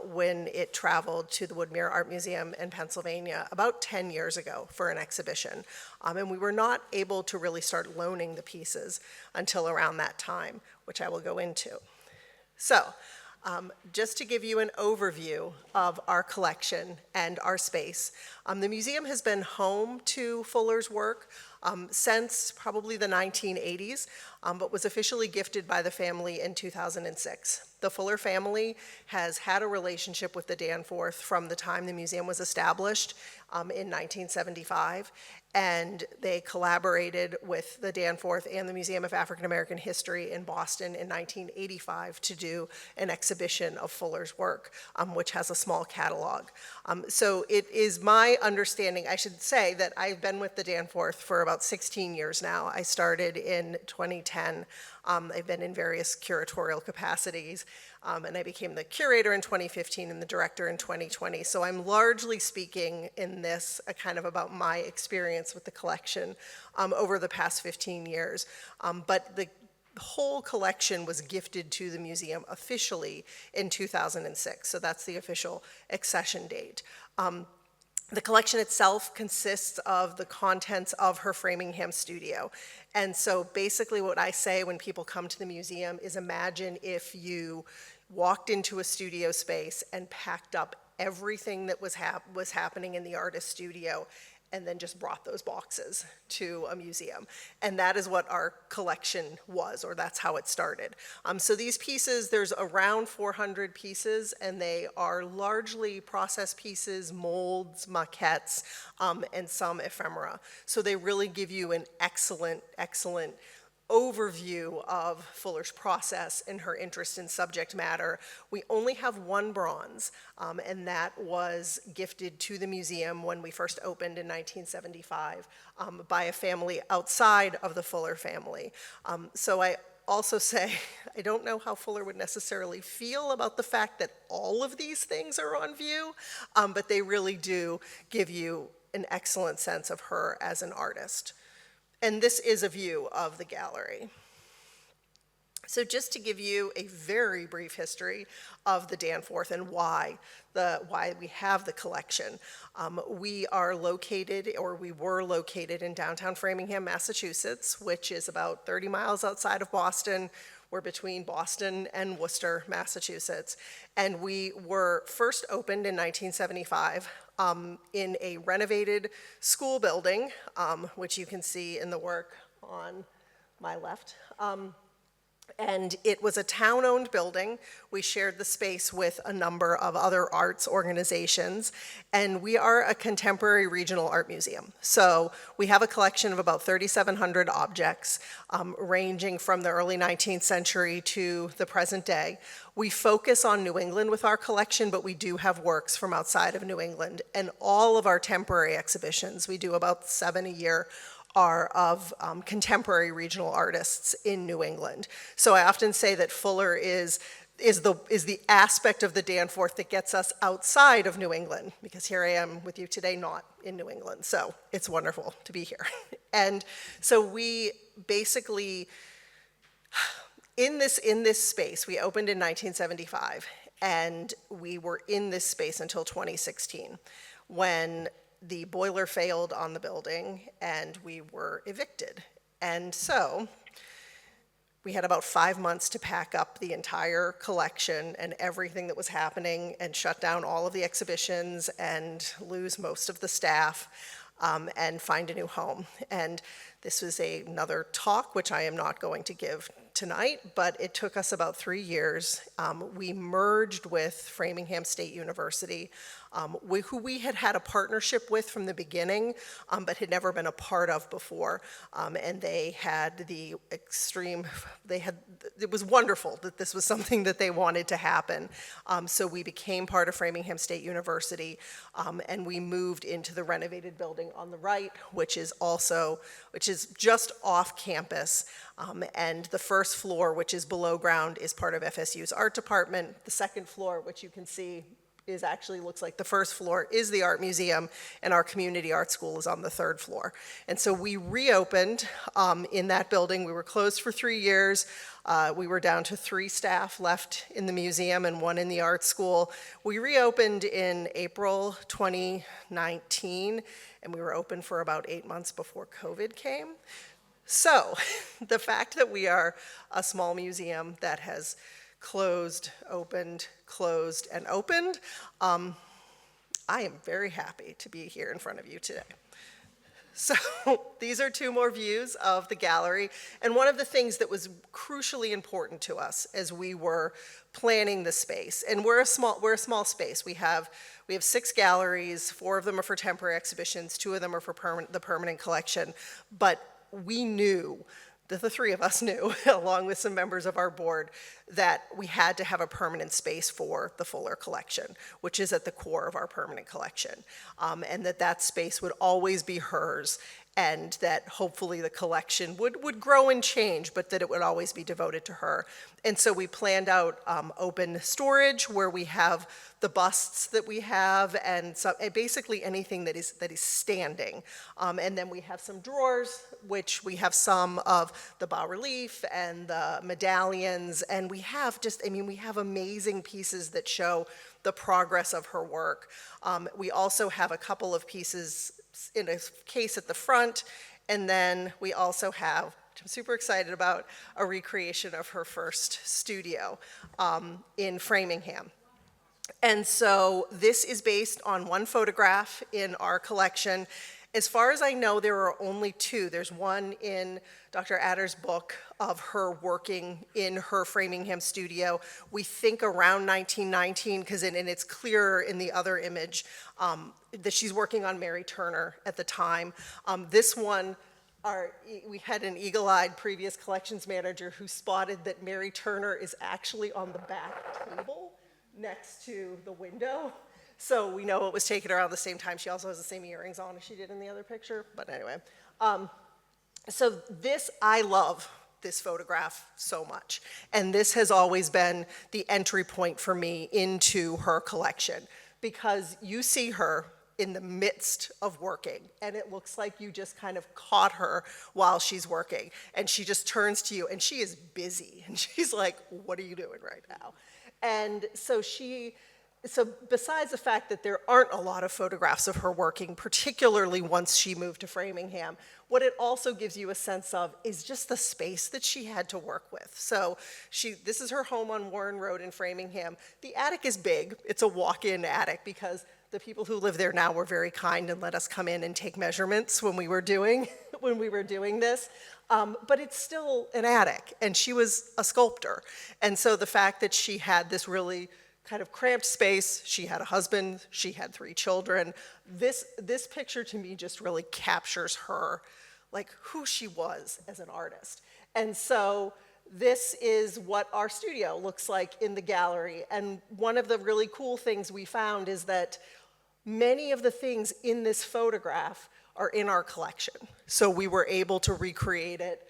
when it traveled to the Woodmere Art Museum in Pennsylvania about 10 years ago for an exhibition. And we were not able to really start loaning the pieces until around that time, which I will go into. So Just to give you an overview of our collection and our space, the museum has been home to Fuller's work since probably the 1980s, but was officially gifted by the family in 2006. The Fuller family has had a relationship with the Danforth from the time the museum was established in 1975, and they collaborated with the Danforth and the Museum of African American History in Boston in 1985 to do an exhibition of Fuller's work, which has a small catalog. So it is my understanding, I should say, that I've been with the Danforth for about 16 years now. I started in 2010. I've been in various curatorial capacities, and I became the curator in 2015 and the director in 2020. So I'm largely speaking in this kind of about my experience with the collection over the past 15 years. But the whole collection was gifted to the museum officially in 2006. So that's the official accession date. The collection itself consists of the contents of her Framingham studio. And so basically what I say when people come to the museum is imagine if you walked into a studio space and packed up everything that was happening in the artist's studio and then just brought those boxes to a museum. And that is what our collection was, or that's how it started. So these pieces, there's around 400 pieces, and they are largely process pieces, molds, maquettes, and some ephemera. So they really give you an excellent overview of Fuller's process and her interest in subject matter. We only have one bronze, and that was gifted to the museum when we first opened in 1975 by a family outside of the Fuller family. So I also say, I don't know how Fuller would necessarily feel about the fact that all of these things are on view, but they really do give you an excellent sense of her as an artist. And this is a view of the gallery. So just to give you a very brief history of the Danforth and why we have the collection. We are located, or we were located in downtown Framingham, Massachusetts, which is about 30 miles outside of Boston. We're between Boston and Worcester, Massachusetts. And we were first opened in 1975 in a renovated school building, which you can see in the work on my left. And it was a town-owned building. We shared the space with a number of other arts organizations, and we are a contemporary regional art museum. So we have a collection of about 3,700 objects, ranging from the early 19th century to the present day. We focus on New England with our collection, but we do have works from outside of New England. And all of our temporary exhibitions, we do about 7 a year, are of contemporary regional artists in New England. So I often say that Fuller is the aspect of the Danforth that gets us outside of New England, because here I am with you today, not in New England. So it's wonderful to be here. And so we basically, in this space, we opened in 1975, and we were in this space until 2016, when the boiler failed on the building and we were evicted. And so we had about 5 months to pack up the entire collection and everything that was happening and shut down all of the exhibitions and lose most of the staff and find a new home. And this was another talk, which I am not going to give tonight, but it took us about 3 years. We merged with Framingham State University, who we had had a partnership with from the beginning, but had never been a part of before. And they had it was wonderful that this was something that they wanted to happen. So we became part of Framingham State University, and we moved into the renovated building on the right, which is just off campus. And the first floor, which is below ground, is part of FSU's art department. The second floor, which you can see looks like the first floor, is the art museum, and our community art school is on the third floor. And so we reopened in that building. We were closed for 3 years. We were down to 3 staff left in the museum and 1 in the art school. We reopened in April 2019, and we were open for about 8 months before COVID came. So the fact that we are a small museum that has closed, opened, closed, and opened. I am very happy to be here in front of you today. So these are two more views of the gallery, and one of the things that was crucially important to us as we were planning the space, and we're a small space. We have 6 galleries, 4 of them are for temporary exhibitions, 2 of them are for the permanent collection, but we knew, the 3 of us knew, along with some members of our board, that we had to have a permanent space for the Fuller collection, which is at the core of our permanent collection, and that space would always be hers, and that hopefully the collection would grow and change, but that it would always be devoted to her. And so we planned out open storage where we have the busts that we have and basically anything that is standing. And then we have some drawers, which we have some of the bas-relief and the medallions, and we have we have amazing pieces that show the progress of her work. We also have a couple of pieces in a case at the front, and then we also have, which I'm super excited about, a recreation of her first studio in Framingham. And so this is based on one photograph in our collection. As far as I know, there are only 2. There's one in Dr. Adder's book of her working in her Framingham studio. We think around 1919, and it's clearer in the other image that she's working on Mary Turner at the time. This one, we had an eagle-eyed previous collections manager who spotted that Mary Turner is actually on the back table next to the window. So we know it was taken around the same time. She also has the same earrings on as she did in the other picture, but anyway. So I love this photograph so much. And this has always been the entry point for me into her collection, because you see her in the midst of working, and it looks like you just kind of caught her while she's working. And she just turns to you, and she is busy. And she's like, what are you doing right now? And so besides the fact that there aren't a lot of photographs of her working, particularly once she moved to Framingham, what it also gives you a sense of is just the space that she had to work with. So this is her home on Warren Road in Framingham. The attic is big. It's a walk-in attic because the people who live there now were very kind and let us come in and take measurements when we were doing this. But it's still an attic, and she was a sculptor. And so the fact that she had this really kind of cramped space, she had a husband, she had 3 children, this picture to me just really captures her, like who she was as an artist. And so this is what our studio looks like in the gallery. And one of the really cool things we found is that many of the things in this photograph are in our collection. So we were able to recreate it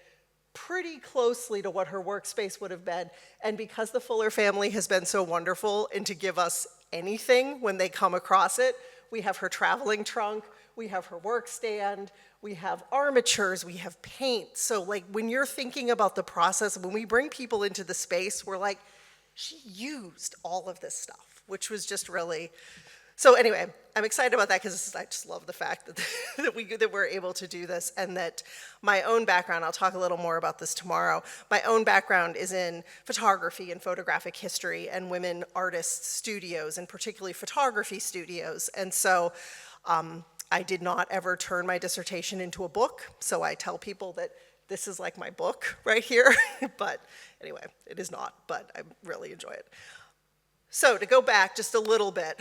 pretty closely to what her workspace would have been. And because the Fuller family has been so wonderful and to give us anything when they come across it, we have her traveling trunk, we have her work stand, we have armatures, we have paint. So like when you're thinking about the process, when we bring people into the space, we're like, she used all of this stuff, which was just really. So anyway, I'm excited about that because I just love the fact that we're able to do this, and that my own background, I'll talk a little more about this tomorrow, my own background is in photography and photographic history and women artists' studios, and particularly photography studios. And so I did not ever turn my dissertation into a book, so I tell people that this is like my book right here, but anyway, it is not, but I really enjoy it. So to go back just a little bit,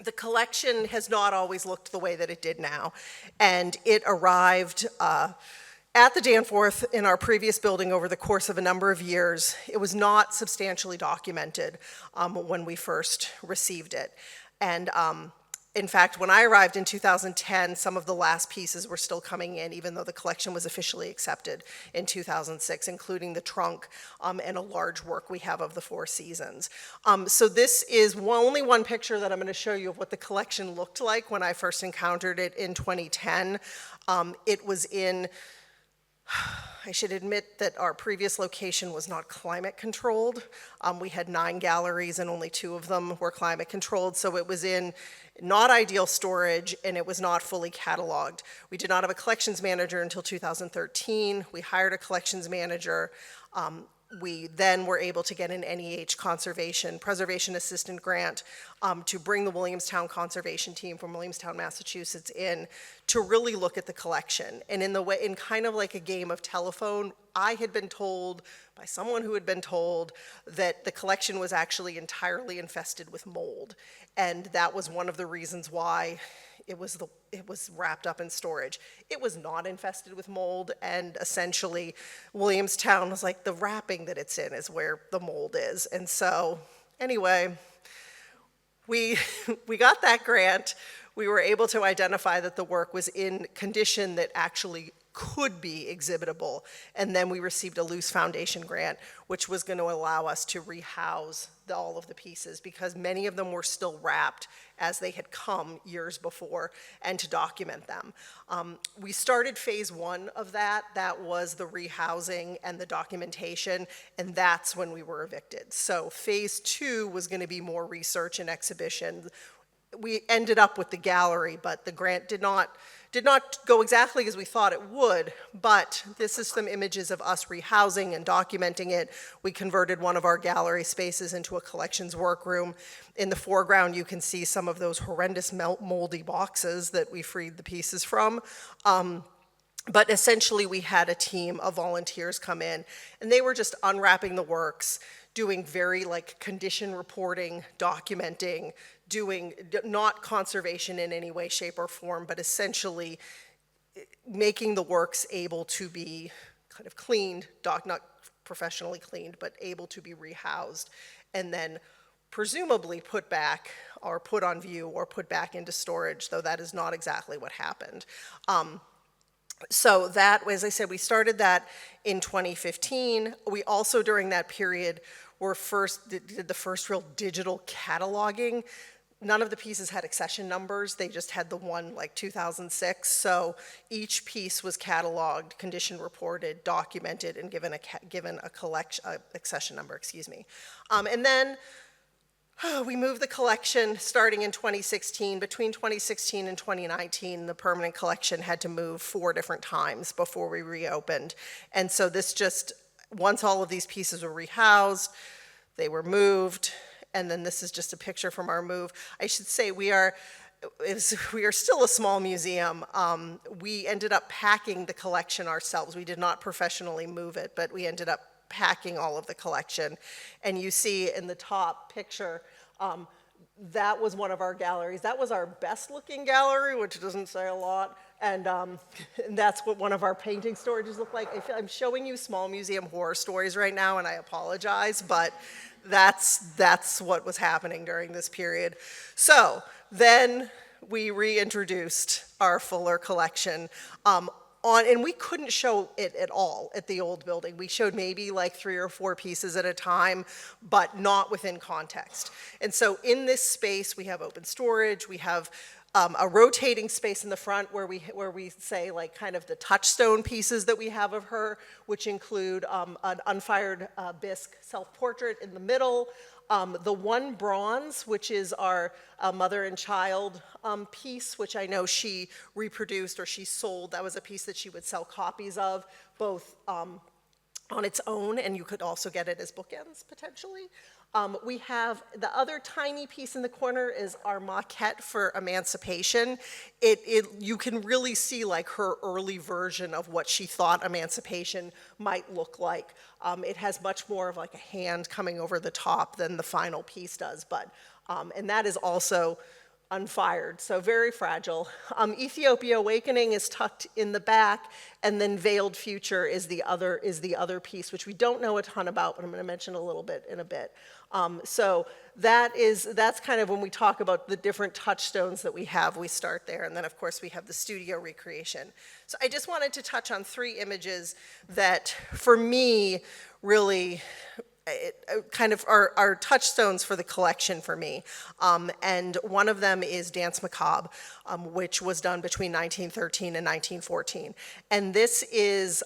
the collection has not always looked the way that it did now, and it arrived at the Danforth in our previous building over the course of a number of years. It was not substantially documented when we first received it, and in fact, when I arrived in 2010, some of the last pieces were still coming in, even though the collection was officially accepted in 2006, including the trunk and a large work we have of the Four Seasons. So this is only one picture that I'm going to show you of what the collection looked like when I first encountered it in 2010. It was in, I should admit that our previous location was not climate controlled. We had 9 galleries and only 2 of them were climate controlled, so it was in not ideal storage, and it was not fully cataloged. We did not have a collections manager until 2013. We hired a collections manager. we then were able to get an NEH preservation assistant grant to bring the Williamstown conservation team from Williamstown, Massachusetts in to really look at the collection. And in kind of like a game of telephone, I had been told by someone who had been told that the collection was actually entirely infested with mold. And that was one of the reasons why it was wrapped up in storage. It was not infested with mold, and essentially Williamstown was like, the wrapping that it's in is where the mold is. And so anyway, we got that grant. We were able to identify that the work was in condition that actually could be exhibitable. And then we received a loose foundation grant, which was going to allow us to rehouse all of the pieces, because many of them were still wrapped as they had come years before, and to document them. We started phase one of that. That was the rehousing and the documentation, and that's when we were evicted. So phase two was going to be more research and exhibition. We ended up with the gallery, but the grant did not go exactly as we thought it would, but this is some images of us rehousing and documenting it. We converted one of our gallery spaces into a collections workroom. In the foreground, you can see some of those horrendous moldy boxes that we freed the pieces from. But essentially, we had a team of volunteers come in, and they were just unwrapping the works, doing very condition reporting, documenting, doing not conservation in any way, shape, or form, but essentially making the works able to be kind of cleaned, not professionally cleaned, but able to be rehoused, and then presumably put back or put on view or put back into storage, though that is not exactly what happened. So that, as I said, we started that in 2015. We also, during that period, did the first real digital cataloging. None of the pieces had accession numbers. They just had the one, 2006. So each piece was cataloged, condition reported, documented, and given a accession number, excuse me. And then we moved the collection starting in 2016. Between 2016 and 2019, the permanent collection had to move 4 different times before we reopened. And so once all of these pieces were rehoused, they were moved, and then this is just a picture from our move. I should say we are still a small museum. We ended up packing the collection ourselves. We did not professionally move it, but we ended up packing all of the collection. And you see in the top picture, that was one of our galleries. That was our best looking gallery, which doesn't say a lot. And that's what one of our painting storages looked like. I'm showing you small museum horror stories right now, and I apologize, but that's what was happening during this period. So then we reintroduced our fuller collection, and we couldn't show it at all at the old building. We showed maybe 3 or 4 pieces at a time, but not within context. And so in this space, we have open storage, we have a rotating space in the front where we say kind of the touchstone pieces that we have of her, which include an unfired bisque self-portrait in the middle, the one bronze, which is our mother and child piece, which I know she reproduced or she sold. That was a piece that she would sell copies of, both on its own, and you could also get it as bookends potentially. We have the other tiny piece in the corner is our maquette for Emancipation. You can really see her early version of what she thought Emancipation might look like. It has much more of a hand coming over the top than the final piece does, but and that is also unfired, so very fragile. Ethiopia Awakening is tucked in the back, and then Veiled Future is the other piece, which we don't know a ton about, but I'm going to mention a little bit in a bit. So that's kind of when we talk about the different touchstones that we have, we start there, and then of course we have the studio recreation. So I just wanted to touch on 3 images that, for me, really kind of are touchstones for the collection for me. And one of them is Dance Macabre, which was done between 1913 and 1914. And this is,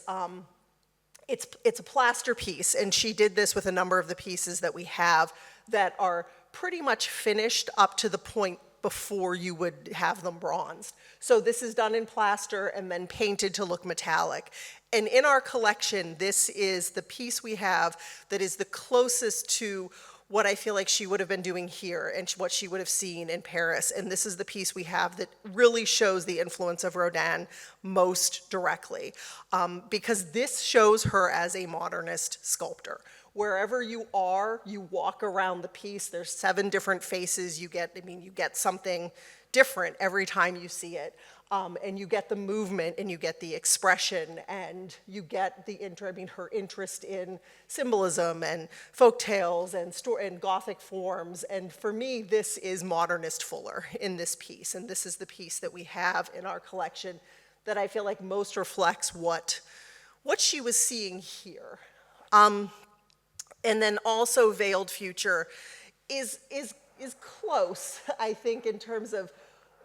it's a plaster piece, and she did this with a number of the pieces that we have that are pretty much finished up to the point before you would have them bronzed. So this is done in plaster and then painted to look metallic. And in our collection, this is the piece we have that is the closest to what I feel like she would have been doing here and what she would have seen in Paris. And this is the piece we have that really shows the influence of Rodin most directly, because this shows her as a modernist sculptor. Wherever you are, you walk around the piece, there's 7 different faces you get. You get something different every time you see it. And you get the movement, and you get the expression, and you get the her interest in symbolism and folk tales and Gothic forms. And for me, this is modernist Fuller in this piece, and this is the piece that we have in our collection that I feel like most reflects what she was seeing here. And then also Veiled Future is close, I think, in terms of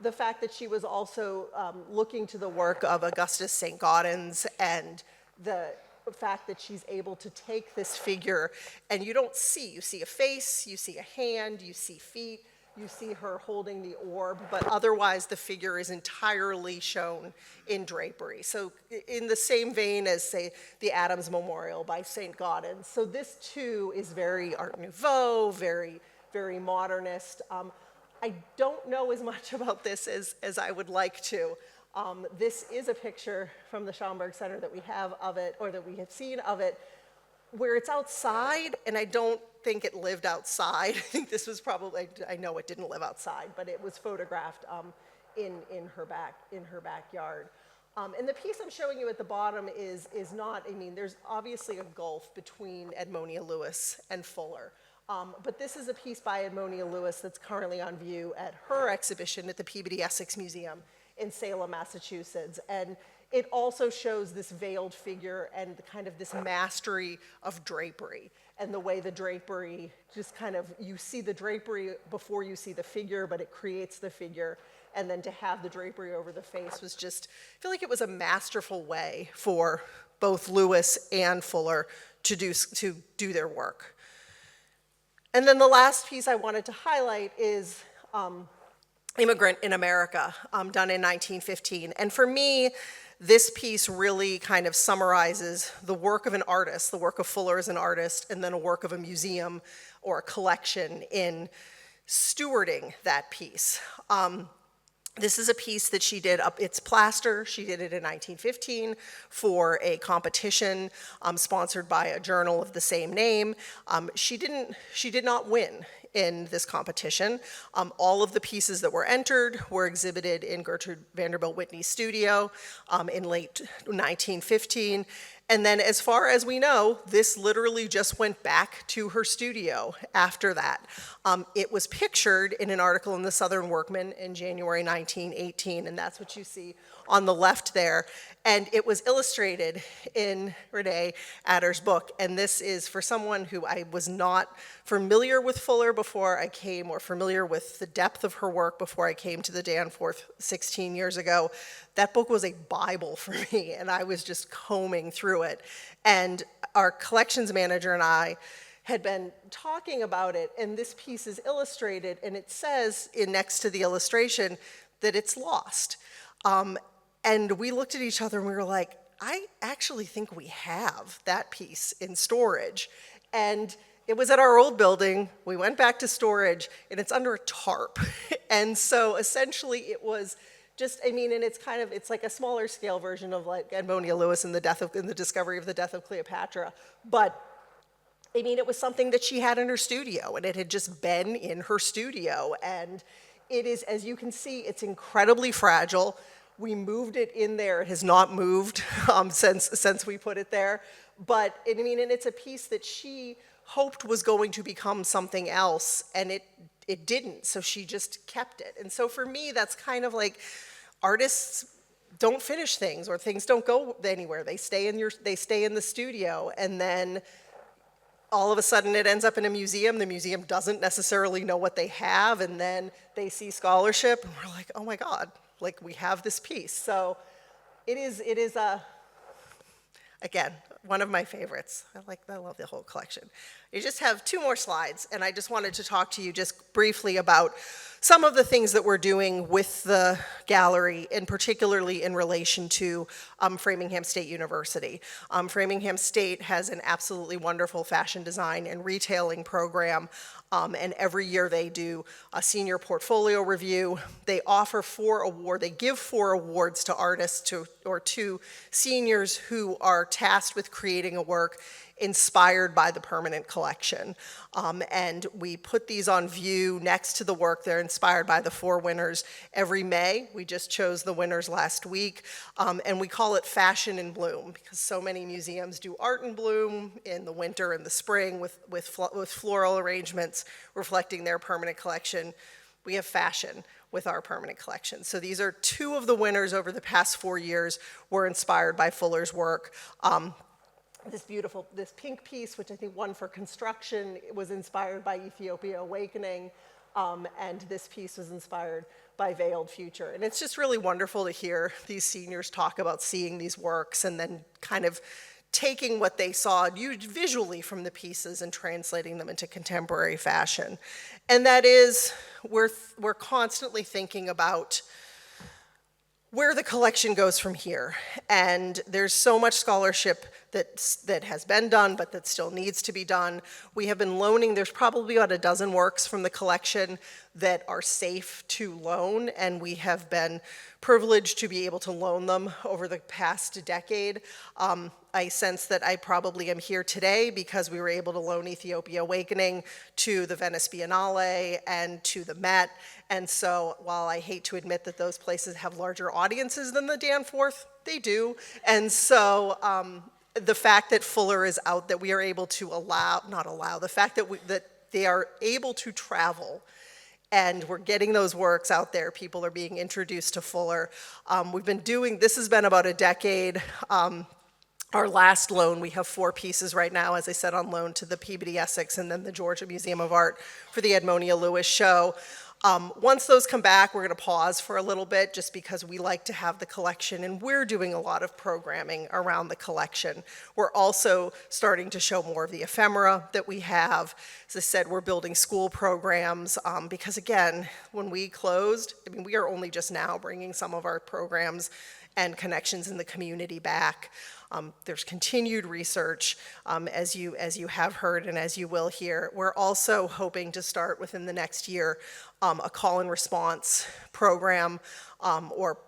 the fact that she was also looking to the work of Augustus St. Gaudens, and the fact that she's able to take this figure, and you see a face, you see a hand, you see feet, you see her holding the orb, but otherwise the figure is entirely shown in drapery. So in the same vein as, say, the Adams Memorial by St. Gaudens. So this too is very Art Nouveau, very, very modernist. I don't know as much about this as I would like to. This is a picture from the Schomburg Center that we have of it, or that we have seen of it, where it's outside, and I don't think it lived outside. I think this was probably, I know it didn't live outside, but it was photographed in her backyard. And the piece I'm showing you at the bottom is not, there's obviously a gulf between Edmonia Lewis and Fuller. But this is a piece by Edmonia Lewis that's currently on view at her exhibition at the Peabody Essex Museum in Salem, Massachusetts. And it also shows this veiled figure and kind of this mastery of drapery, and the way the drapery just kind of, you see the drapery before you see the figure, but it creates the figure. And then to have the drapery over the face was just, I feel like it was a masterful way for both Lewis and Fuller to do their work. And then the last piece I wanted to highlight is Immigrant in America, done in 1915. And for me, this piece really kind of summarizes the work of an artist, the work of Fuller as an artist, and then a work of a museum or a collection in stewarding that piece. This is a piece that she did it's plaster. She did it in 1915 for a competition sponsored by a journal of the same name. She did not win in this competition. All of the pieces that were entered were exhibited in Gertrude Vanderbilt Whitney's studio in late 1915. And then, as far as we know, this literally just went back to her studio after that. It was pictured in an article in the Southern Workman in January 1918, and that's what you see on the left there. And it was illustrated in Renee Adder's book. And this is for someone who I was not familiar with Fuller before I came, or familiar with the depth of her work before I came to the Danforth 16 years ago. That book was a Bible for me, and I was just combing through it. And our collections manager and I had been talking about it, and this piece is illustrated, and it says next to the illustration that it's lost. And we looked at each other and we were like, I actually think we have that piece in storage. And it was at our old building. We went back to storage, and it's under a tarp. And so essentially it was just, and it's like a smaller scale version of like Edmonia Lewis and the discovery of the death of Cleopatra. But it was something that she had in her studio, and it had just been in her studio. And it is, as you can see, it's incredibly fragile. We moved it in there. It has not moved since we put it there. But and it's a piece that she hoped was going to become something else, and it didn't. So she just kept it. And so for me, that's kind of like, artists don't finish things, or things don't go anywhere. They stay in the studio, and then all of a sudden it ends up in a museum. The museum doesn't necessarily know what they have, and then they see scholarship, and we're like, oh my God, like we have this piece. So it is again, one of my favorites. I love the whole collection. You just have 2 more slides, and I just wanted to talk to you just briefly about some of the things that we're doing with the gallery, and particularly in relation to Framingham State University. Framingham State has an absolutely wonderful fashion design and retailing program, and every year they do a senior portfolio review. They give 4 awards to artists or to seniors who are tasked with creating a work inspired by the permanent collection. And we put these on view next to the work. They're inspired by the 4 winners every May. We just chose the winners last week. And we call it Fashion in Bloom, because so many museums do art in bloom in the winter and the spring with floral arrangements reflecting their permanent collection. We have fashion with our permanent collection. So these are 2 of the winners over the past 4 years were inspired by Fuller's work. This pink piece, which I think won for construction, was inspired by Ethiopia Awakening, and this piece was inspired by Veiled Future. And it's just really wonderful to hear these seniors talk about seeing these works and then kind of taking what they saw visually from the pieces and translating them into contemporary fashion. And that is, we're constantly thinking about where the collection goes from here. And there's so much scholarship that has been done, but that still needs to be done. We have been loaning, there's probably about a dozen works from the collection that are safe to loan, and we have been privileged to be able to loan them over the past decade. I sense that I probably am here today because we were able to loan Ethiopia Awakening to the Venice Biennale and to the Met. And so while I hate to admit that those places have larger audiences than the Danforth, they do. And so the fact that Fuller is out, that we are able to the fact that they are able to travel and we're getting those works out there, people are being introduced to Fuller. This has been about a decade. Our last loan, we have 4 pieces right now, as I said, on loan to the Peabody Essex and then the Georgia Museum of Art for the Edmonia Lewis show. Once those come back, we're going to pause for a little bit just because we like to have the collection, and we're doing a lot of programming around the collection. We're also starting to show more of the ephemera that we have. As I said, we're building school programs because, again, when we closed, we are only just now bringing some of our programs and connections in the community back. There's continued research, as you have heard and as you will hear. We're also hoping to start within the next year a call and response program, or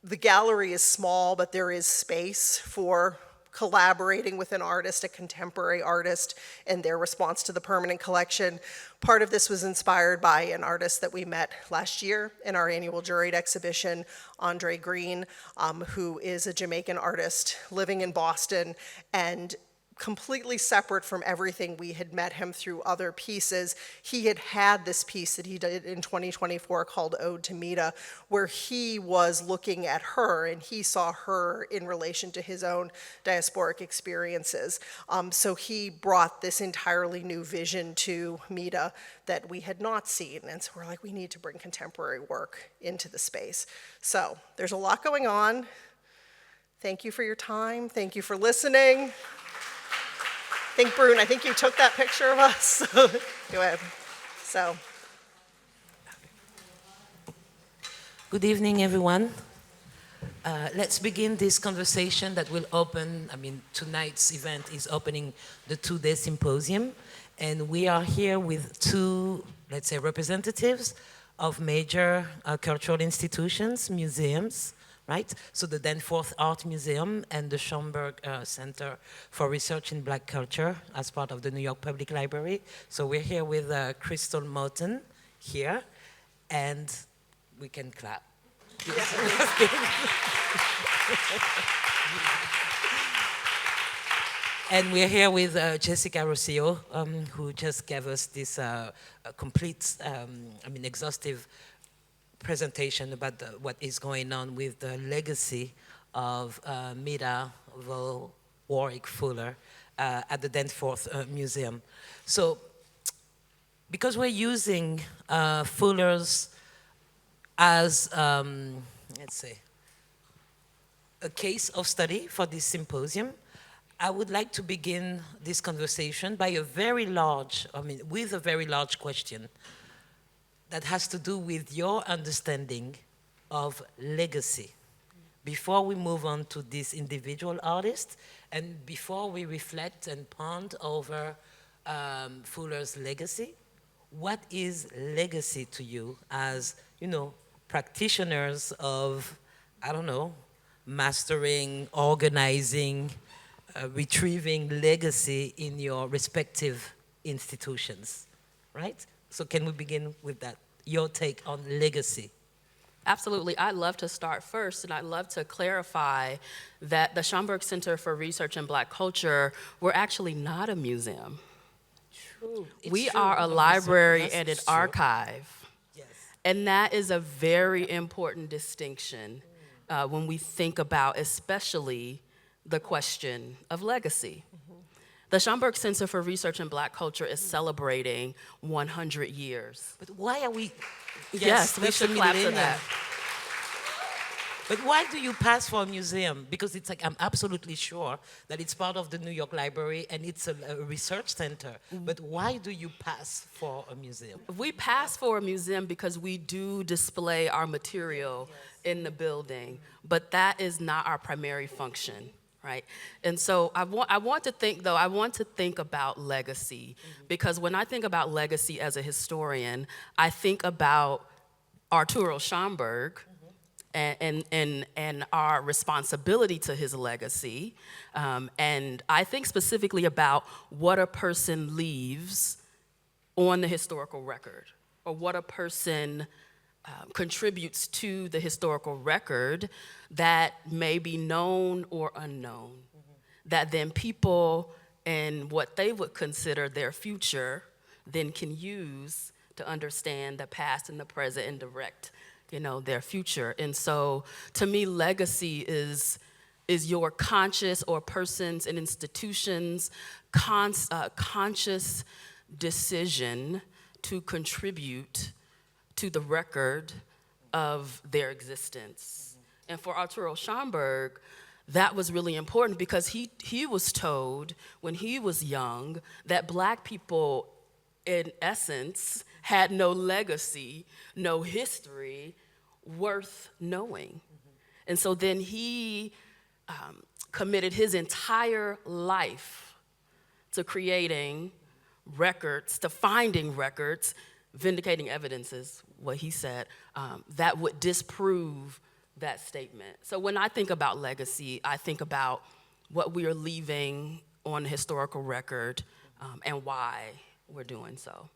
the gallery is small, but there is space for collaborating with an artist, a contemporary artist, and their response to the permanent collection. Part of this was inspired by an artist that we met last year in our annual juried exhibition, Andre Green, who is a Jamaican artist living in Boston, and completely separate from everything. We had met him through other pieces. He had this piece that he did in 2024 called Ode to Mita, where he was looking at her and he saw her in relation to his own diasporic experiences. So he brought this entirely new vision to Mita that we had not seen. And so we're like, we need to bring contemporary work into the space. So there's a lot going on. Thank you for your time. Thank you for listening. I think you took that picture of us. Go ahead. So. Good evening, everyone. Let's begin this conversation that will open, tonight's event is opening the 2-day symposium, and we are here with 2, let's say, representatives of major cultural institutions, museums, right? So the Danforth Art Museum and the Schomburg Center for Research in Black Culture as part of the New York Public Library. So we're here with Crystal Moten here, and we can clap. And we're here with Jessica Rossio, who just gave us this complete, exhaustive presentation about what is going on with the legacy of Mita, Vaux Warrick, Fuller at the Danforth Museum. So, because we're using Fuller's as, let's say, a case of study for this symposium, I would like to begin this conversation by with a very large question that has to do with your understanding of legacy. Before we move on to this individual artist, and before we reflect and ponder over Fuller's legacy, what is legacy to you as, practitioners of, mastering, organizing, retrieving legacy in your respective institutions, right? So can we begin with that? Your take on legacy. Absolutely. I'd love to start first, and I'd love to clarify that the Schomburg Center for Research in Black Culture, we're actually not a museum. True. We are a library Yes, and an it's true. archive. Yes. And that is a very important distinction when we think about especially the question of legacy. The Schomburg Center for Research in Black Culture is celebrating 100 years. But why are we... Yes, we let's should admit clap it for in that. there. But why do you pass for a museum? Because it's like, I'm absolutely sure that it's part of the New York Library and it's a research center. But why do you pass for a museum? We pass for a museum because we do display our material in the building, but that is not our primary function, right? And so I want to think about legacy, because when I think about legacy as a historian, I think about Arturo Schomburg and our responsibility to his legacy. And I think specifically about what a person leaves on the historical record, or what a person contributes to the historical record that may be known or unknown, that then people in what they would consider their future then can use to understand the past and the present and direct their future. And so to me, legacy is your conscious, or persons and institutions conscious decision to contribute to the record of their existence. And for Arturo Schomburg, that was really important, because he was told when he was young that Black people, in essence, had no legacy, no history worth knowing. And so then he committed his entire life to creating records, to finding records, vindicating evidence is what he said, that would disprove that statement. So when I think about legacy, I think about what we are leaving on the historical record, and why we're doing so.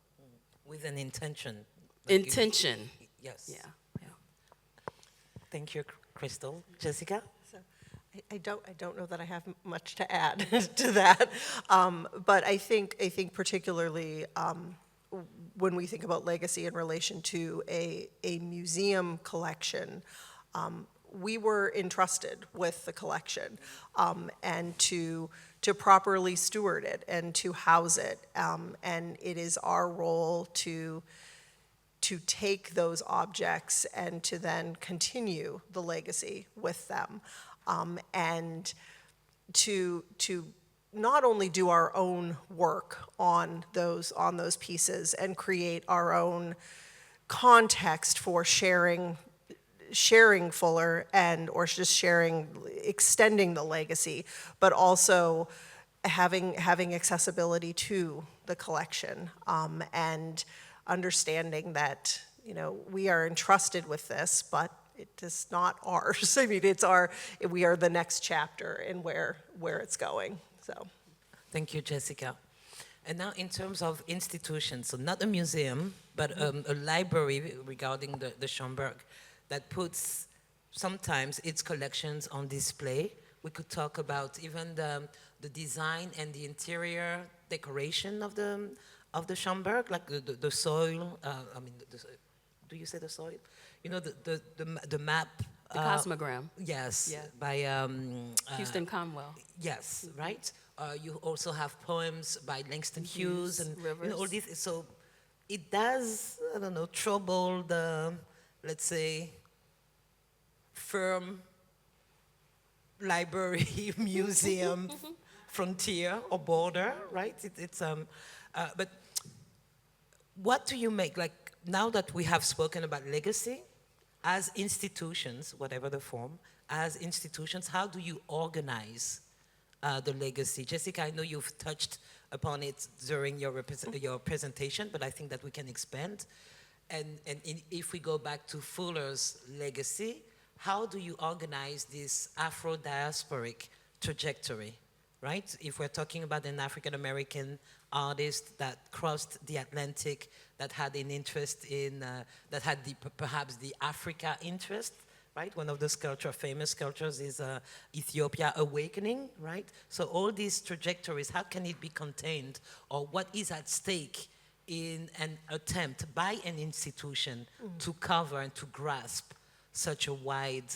With an intention. Intention. Yes. Yeah. Thank you, Crystal. Jessica? So I don't know that I have much to add to that, but I think particularly when we think about legacy in relation to a museum collection, we were entrusted with the collection, and to properly steward it and to house it, and it is our role to take those objects and to then continue the legacy with them, and to not only do our own work on those pieces and create our own context for sharing Fuller or just extending the legacy, but also having accessibility to the collection, and understanding that we are entrusted with this, but it is not ours. I mean, we are the next chapter in where it's going. So, thank you, Jessica. And now, in terms of institutions, so not a museum, but a library regarding the Schomburg that puts sometimes its collections on display. We could talk about even the design and the interior decoration of the Schomburg, like the soil. Do you say the soil? The map. The cosmogram. Yes. Yeah. By Houston Conwell. Yes. Right. You also have poems by Langston Hughes and Rivers. all this. So it does, trouble the, let's say, firm library museum frontier or border, right? But what do you make, like, now that we have spoken about legacy, as institutions, whatever the form, as institutions, how do you organize the legacy? Jessica, I know you've touched upon it during your presentation, but I think that we can expand. And if we go back to Fuller's legacy, how do you organize this Afro-diasporic trajectory, right? If we're talking about an African-American artist that crossed the Atlantic, that had an interest in, that had perhaps the Africa interest, right? One of the famous sculptures is Ethiopia Awakening, right? So all these trajectories, how can it be contained, or what is at stake in an attempt by an institution to cover and to grasp such a wide,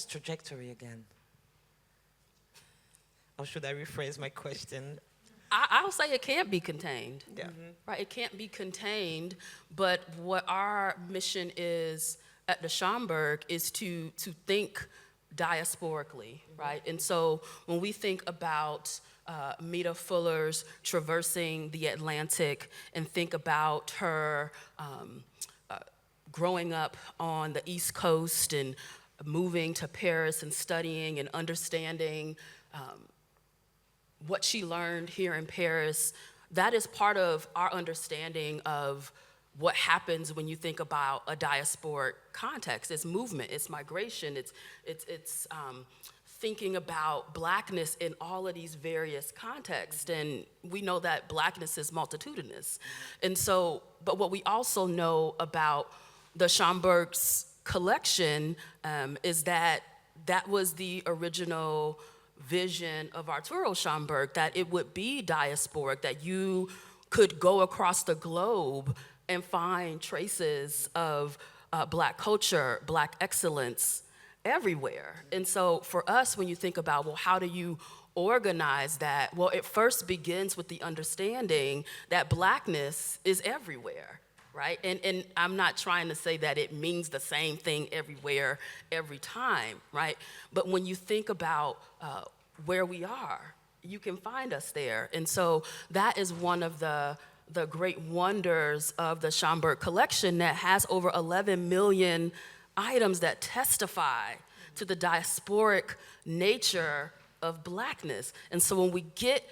trajectory again? Or should I rephrase my question? I'll say it can't be contained. Yeah. Right, it can't be contained, but what our mission is at the Schomburg is to think diasporically, right? And so when we think about Mita Fuller's traversing the Atlantic and think about her growing up on the East Coast and moving to Paris and studying and understanding what she learned here in Paris, that is part of our understanding of what happens when you think about a diasporic context. It's movement, it's migration, it's thinking about Blackness in all of these various contexts. And we know that Blackness is multitudinous. And so, but what we also know about the Schomburg's collection is that that was the original vision of Arturo Schomburg, that it would be diasporic, that you could go across the globe and find traces of Black culture, Black excellence everywhere. And so for us, when you think about, well, how do you organize that? Well, it first begins with the understanding that Blackness is everywhere, right? And I'm not trying to say that it means the same thing everywhere, every time, right? But when you think about where we are, you can find us there. And so that is one of the great wonders of the Schomburg collection, that has over 11 million items that testify to the diasporic nature of Blackness. And so when we get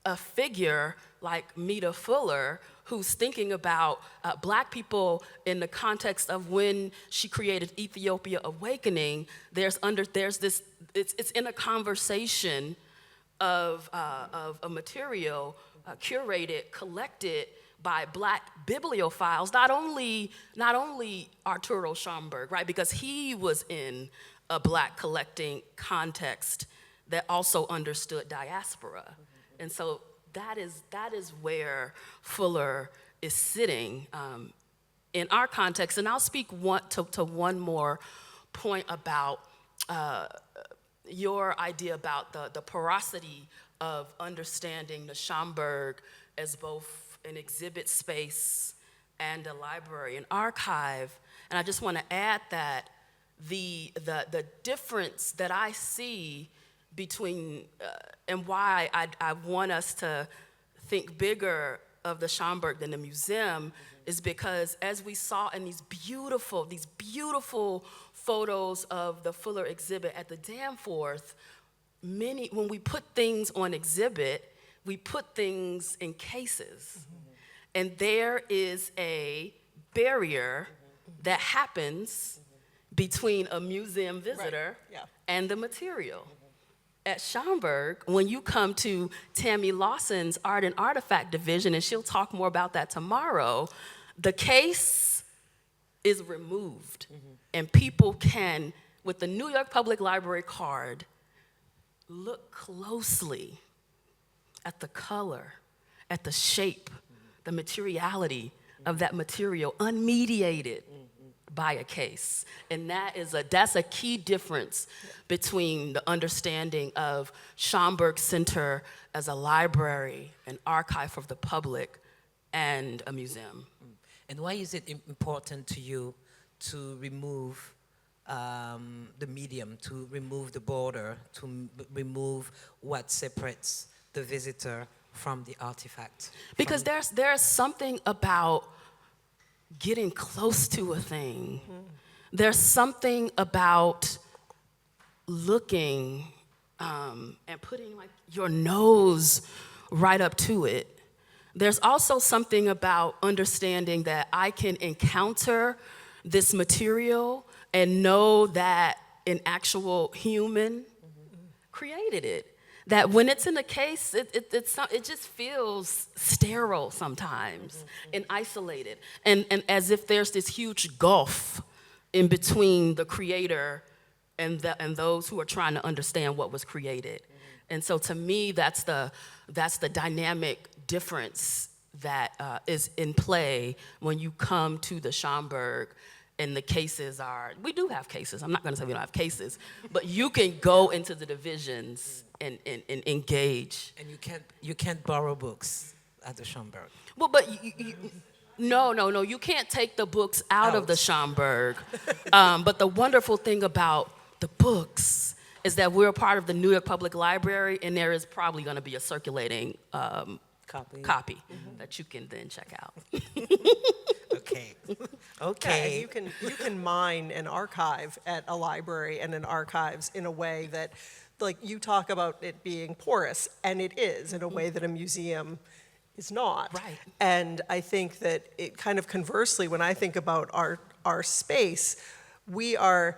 a figure like Mita Fuller, who's thinking about Black people in the context of when she created Ethiopia Awakening, there's this, it's in a conversation of a material curated, collected by Black bibliophiles, not only Arturo Schomburg, right? Because he was in a Black collecting context that also understood diaspora. And so that is where Fuller is sitting in our context. And I'll speak to one more point about your idea about the porosity of understanding the Schomburg as both an exhibit space and a library and archive. And I just want to add that the difference that I see between, and why I want us to think bigger of the Schomburg than the museum, is because as we saw in these beautiful photos of the Fuller exhibit at the Danforth, when we put things on exhibit, we put things in cases. And there is a barrier that happens between a museum visitor and the material. At Schomburg, when you come to Tammy Lawson's Art and Artifact Division, and she'll talk more about that tomorrow, the case is removed. And people can, with the New York Public Library card, look closely at the color, at the shape, the materiality of that material, unmediated by a case. And that's a key difference between the understanding of Schomburg Center as a library, an archive of the public, and a museum. And why is it important to you to remove the medium, to remove the border, to remove what separates the visitor from the artifact. Because there's something about getting close to a thing. There's something about looking and putting like your nose right up to it. There's also something about understanding that I can encounter this material and know that an actual human created it. That when it's in a case, it just feels sterile sometimes and isolated. And as if there's this huge gulf in between the creator and those who are trying to understand what was created. And so to me, that's the dynamic difference that is in play when you come to the Schomburg. And the cases are, we do have cases. I'm not going to say we don't have cases, but you can go into the divisions and engage. And you can't borrow books at the Schomburg. Well, but no, you can't take the books out of the Schomburg. But the wonderful thing about the books is that we're a part of the New York Public Library, and there is probably going to be a circulating copy that you can then check out. Okay. Yeah, Okay. you can mine an archive at a library and an archives in a way that, like, you talk about it being porous, and it is in a way that a museum is not. Right. And I think that it kind of conversely, when I think about our space, we're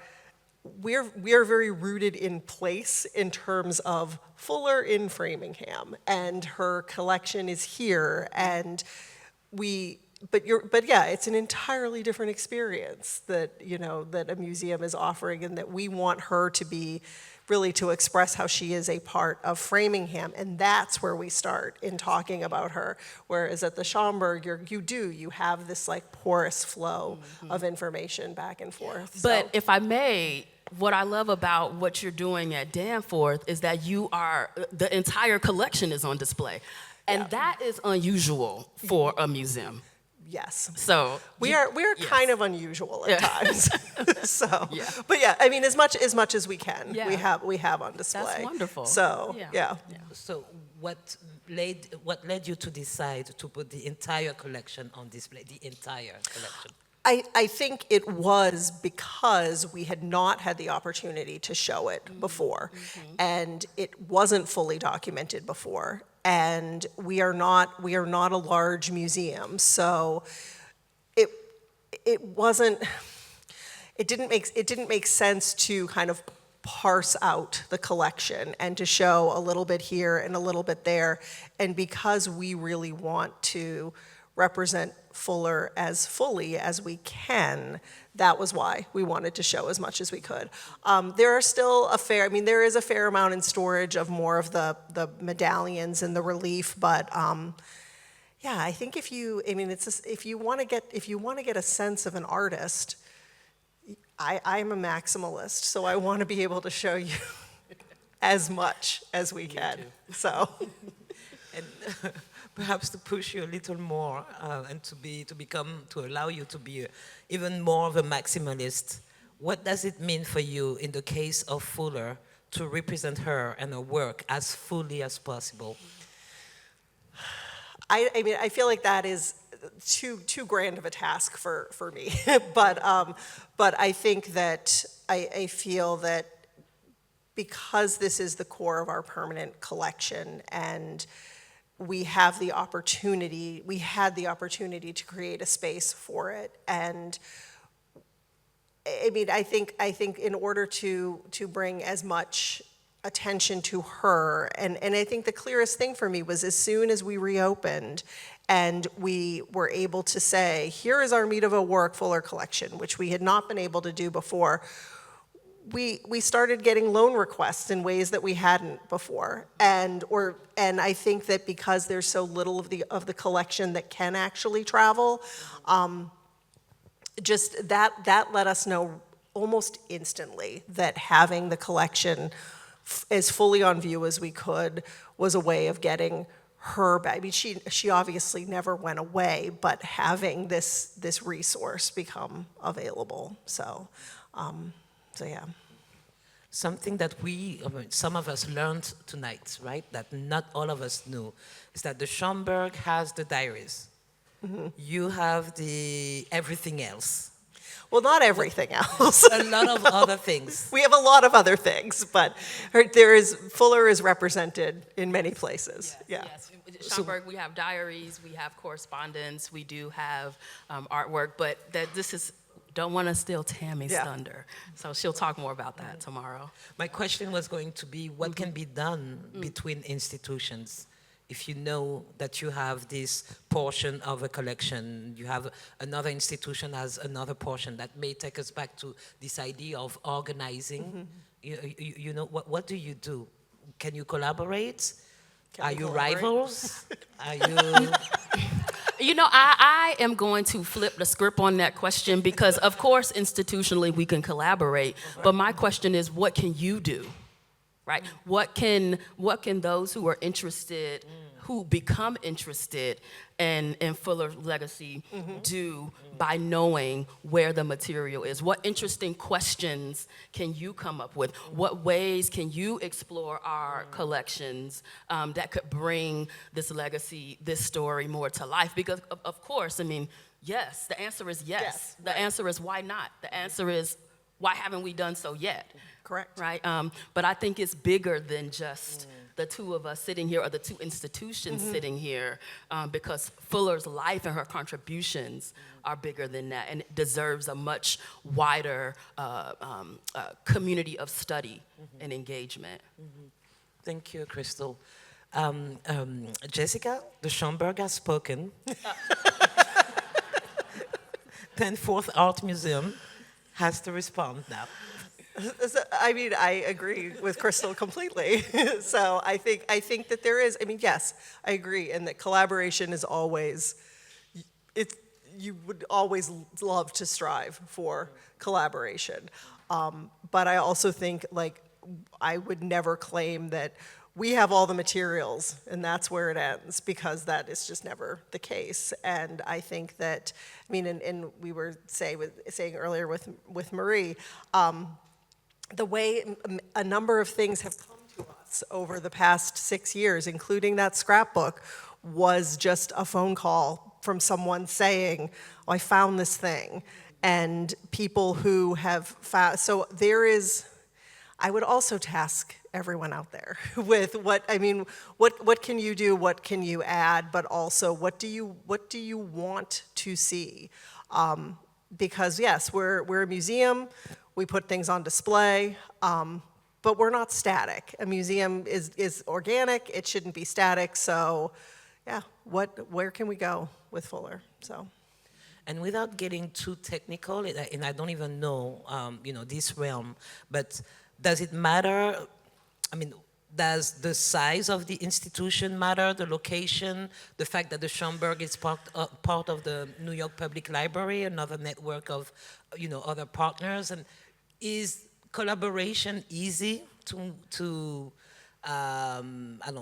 very rooted in place in terms of Fuller in Framingham, and her collection is here, and but yeah, it's an entirely different experience that a museum is offering, and that we want her to be really to express how she is a part of Framingham, and that's where we start in talking about her. Whereas at the Schomburg, you have this like porous flow of information back and forth. But if I may, what I love about what you're doing at Danforth is that the entire collection is on display. And that is unusual for a museum. Yes. So we are kind of unusual at times. So, but yeah, I mean, as much as we can, we have on display. That's wonderful. So yeah. So what led you to decide to put the entire collection on display, the entire collection? I think it was because we had not had the opportunity to show it before, and it wasn't fully documented before, and we are not a large museum, so it didn't make sense to kind of parse out the collection and to show a little bit here and a little bit there, and because we really want to represent Fuller as fully as we can, that was why we wanted to show as much as we could. There is a fair amount in storage of more of the medallions and the relief, but I think if you want to get a sense of an artist, I'm a maximalist, so I want to be able to show you as much as we can. So. And perhaps to push you a little more and to allow you to be even more of a maximalist, what does it mean for you in the case of Fuller to represent her and her work as fully as possible? I feel like that is too grand of a task for me, but I think that I feel that because this is the core of our permanent collection, and we had the opportunity to create a space for it. And I mean, I think in order to bring as much attention to her, and I think the clearest thing for me was as soon as we reopened and we were able to say, here is our Meet of a Warrick Fuller collection, which we had not been able to do before, we started getting loan requests in ways that we hadn't before, and I think that because there's so little of the collection that can actually travel, just that let us know almost instantly that having the collection as fully on view as we could was a way of getting her back. I mean, she obviously never went away, but having this resource become available. So. So yeah. Something that some of us learned tonight, right, that not all of us knew, is that the Schomburg has the diaries. You have the everything else. Well, not everything else. A lot of other things. We have a lot of other things, but Fuller is represented in many places. Yes, yes. Schomburg, we have diaries, we have correspondence, we do have artwork, but don't want to steal Tammy's thunder. So she'll talk more about that tomorrow. My question was going to be, what can be done between institutions? If you know that you have this portion of a collection, you have another institution has another portion, that may take us back to this idea of organizing. You know, what do you do? Can you collaborate? Are you rivals? Are you... You know, I am going to flip the script on that question because, of course, institutionally we can collaborate. But my question is, what can you do, right? What can those who are interested, who become interested in Fuller's legacy do by knowing where the material is? What interesting questions can you come up with? What ways can you explore our collections that could bring this legacy, this story more to life? Because of course, I mean, yes, the answer is yes. The answer is why not? The answer is why haven't we done so yet? Correct. Right? But I think it's bigger than just the two of us sitting here or the two institutions sitting here because Fuller's life and her contributions are bigger than that, and it deserves a much wider community of study and engagement. Thank you, Crystal. Jessica, the Schomburg has spoken. Danforth Art Museum has to respond now. I mean, I agree with Crystal completely. So I think that there is, I mean, yes, I agree, and that collaboration is always, you would always love to strive for collaboration. But I also think, like, I would never claim that we have all the materials and that's where it ends, because that is just never the case. And I think that, I mean, and we were saying earlier with Marie, the way a number of things have come to us over the past 6 years, including that scrapbook, was just a phone call from someone saying, oh, I found this thing. And people who have found, so there is, I would also task everyone out there with what can you do, what can you add, but also what do you want to see? Because yes, we're a museum, we put things on display, but we're not static. A museum is organic, it shouldn't be static, so yeah, where can we go with Fuller, so. And without getting too technical, and I don't even know, this realm, but does it matter? I mean, does the size of the institution matter, the location, the fact that the Schomburg is part of the New York Public Library, another network of, other partners, and is collaboration easy to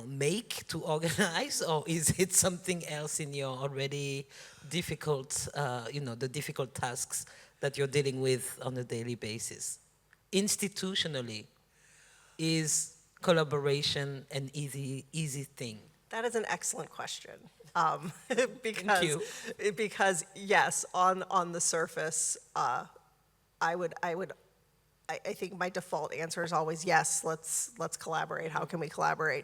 make, to organize, or is it something else in your already difficult, the difficult tasks that you're dealing with on a daily basis? Institutionally, is collaboration an easy thing? That is an excellent question. Thank you. Because yes, on the surface, I think my default answer is always yes. Let's collaborate. How can we collaborate?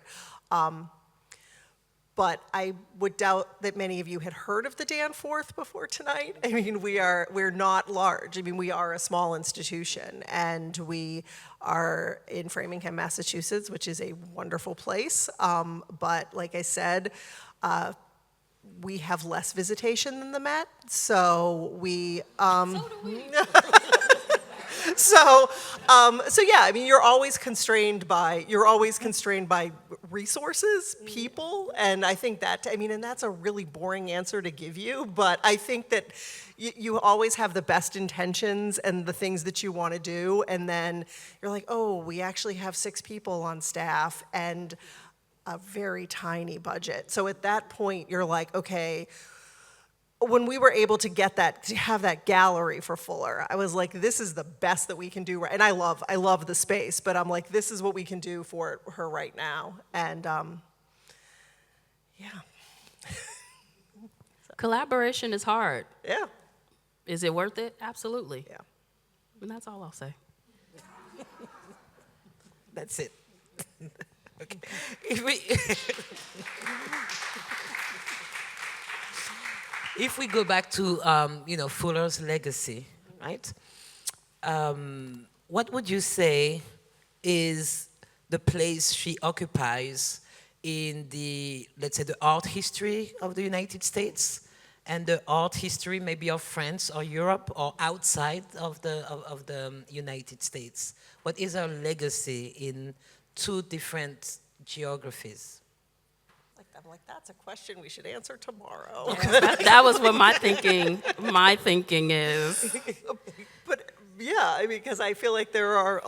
But I would doubt that many of you had heard of the Danforth before tonight. I mean, we're not large. I mean, we are a small institution, and we are in Framingham, Massachusetts, which is a wonderful place. But like I said, we have less visitation than the Met, so we. So do we. So yeah, I mean, you're always constrained by resources, people, and I think that, and that's a really boring answer to give you, but I think that you always have the best intentions and the things that you want to do, and then you're like, oh, we actually have 6 people on staff and a very tiny budget. So at that point, you're like, okay, when we were able to get that, to have that gallery for Fuller, I was like, this is the best that we can do. And I love the space, but I'm like, this is what we can do for her right now. And yeah. Collaboration is hard. Yeah. Is it worth it? Absolutely. Yeah. And that's all I'll say. That's it. Okay. If we if we go back to Fuller's legacy, right? What would you say is the place she occupies in the, let's say, the art history of the United States and the art history maybe of France or Europe or outside of the United States? What is her legacy in two different geographies? I'm like, that's a question we should answer tomorrow. That was what my thinking is. But yeah, I mean, because I feel like there are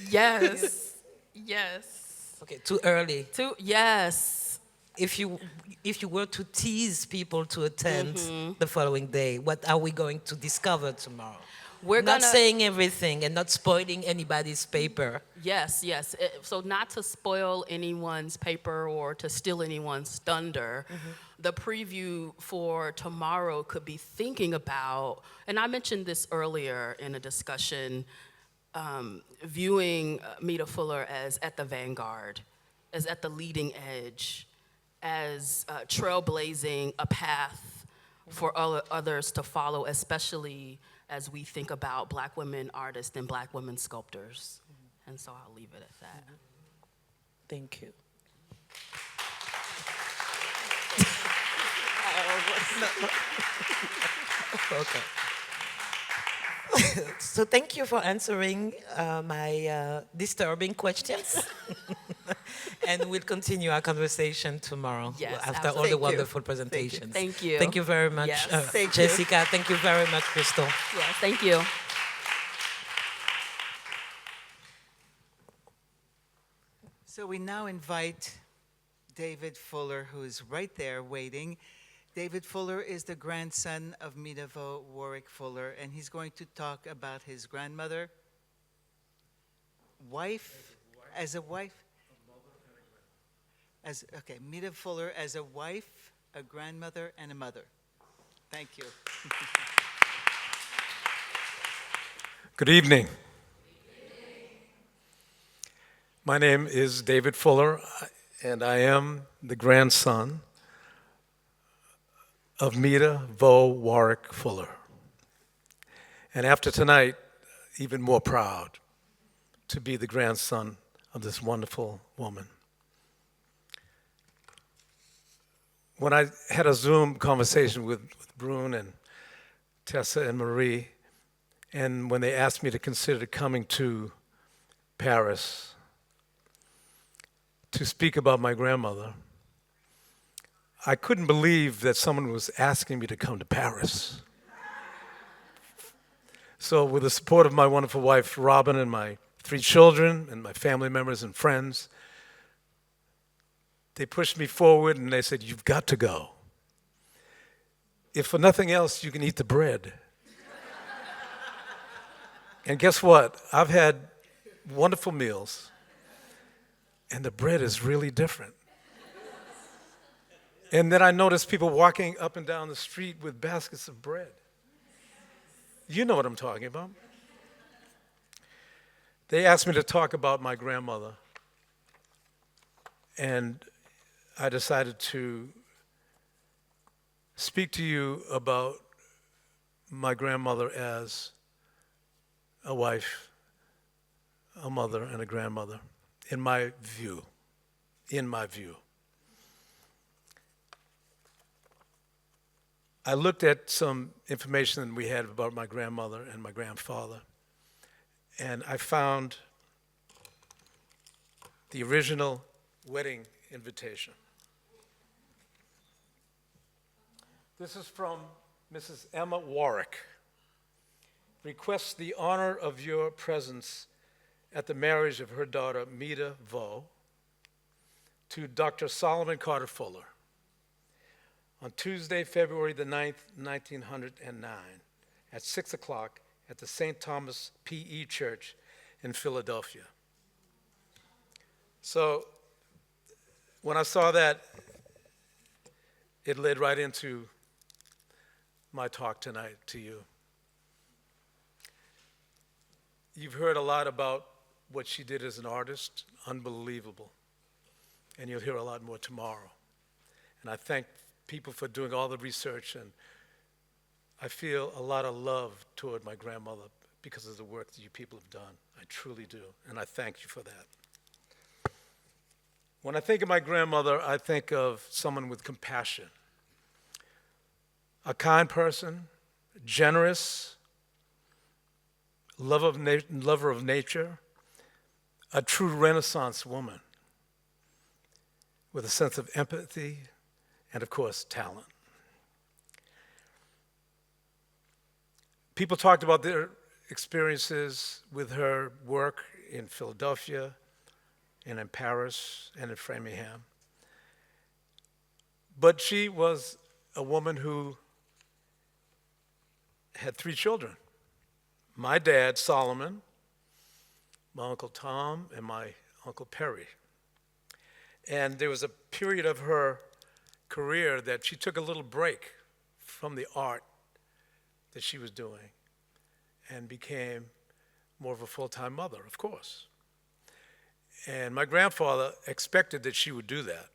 Yes. Yes. Okay, too early. Yes. If you were to tease people to attend the following day, what are we going to discover tomorrow? We're not gonna saying everything and not spoiling anybody's paper. Yes, yes. So not to spoil anyone's paper or to steal anyone's thunder, the preview for tomorrow could be thinking about, and I mentioned this earlier in a discussion, viewing Mita Fuller as at the vanguard, as at the leading edge, as trailblazing a path for others to follow, especially as we think about Black women artists and Black women sculptors. And so I'll leave it at that. Thank you. Okay. So thank you for answering my disturbing questions. And we'll continue our conversation tomorrow Yes, after all the absolutely. wonderful presentations. Thank you. Thank you very much, Yes. Thank you. Jessica. Thank you very much, Crystal. Yes, thank you. So we now invite David Fuller, who is right there waiting. David Fuller is the grandson of Mita Vaux Warrick Fuller, and he's going to talk about his grandmother, wife, as a wife, Mita Fuller as a wife, a grandmother, and a mother. Thank you. Good evening. My name is David Fuller, and I am the grandson of Mita Vaux Warrick Fuller. And after tonight, even more proud to be the grandson of this wonderful woman. When I had a Zoom conversation with Brune and Tessa and Marie, and when they asked me to consider coming to Paris to speak about my grandmother, I couldn't believe that someone was asking me to come to Paris. So with the support of my wonderful wife, Robin, and my 3 children, and my family members and friends, they pushed me forward and they said, "You've got to go. If for nothing else, you can eat the bread." And guess what? I've had wonderful meals, and the bread is really different. And then I noticed people walking up and down the street with baskets of bread. You know what I'm talking about. They asked me to talk about my grandmother, and I decided to speak to you about my grandmother as a wife, a mother, and a grandmother, in my view. I looked at some information we had about my grandmother and my grandfather, and I found the original wedding invitation. This is from Mrs. Emma Warrick. Requests the honor of your presence at the marriage of her daughter, Mita Vaux, to Dr. Solomon Carter Fuller. on Tuesday, February the 9th, 1909, at 6 o'clock at the St. Thomas P.E. Church in Philadelphia. So when I saw that, it led right into my talk tonight to you. You've heard a lot about what she did as an artist, unbelievable. And you'll hear a lot more tomorrow. And I thank people for doing all the research, and I feel a lot of love toward my grandmother because of the work that you people have done. I truly do, and I thank you for that. When I think of my grandmother, I think of someone with compassion, a kind person, generous, lover of nature, a true Renaissance woman with a sense of empathy and, of course, talent. People talked about their experiences with her work in Philadelphia and in Paris and in Framingham. But she was a woman who had 3 children. My dad, Solomon, my Uncle Tom, and my Uncle Perry. And there was a period of her career that she took a little break from the art that she was doing and became more of a full-time mother, of course. And my grandfather expected that she would do that.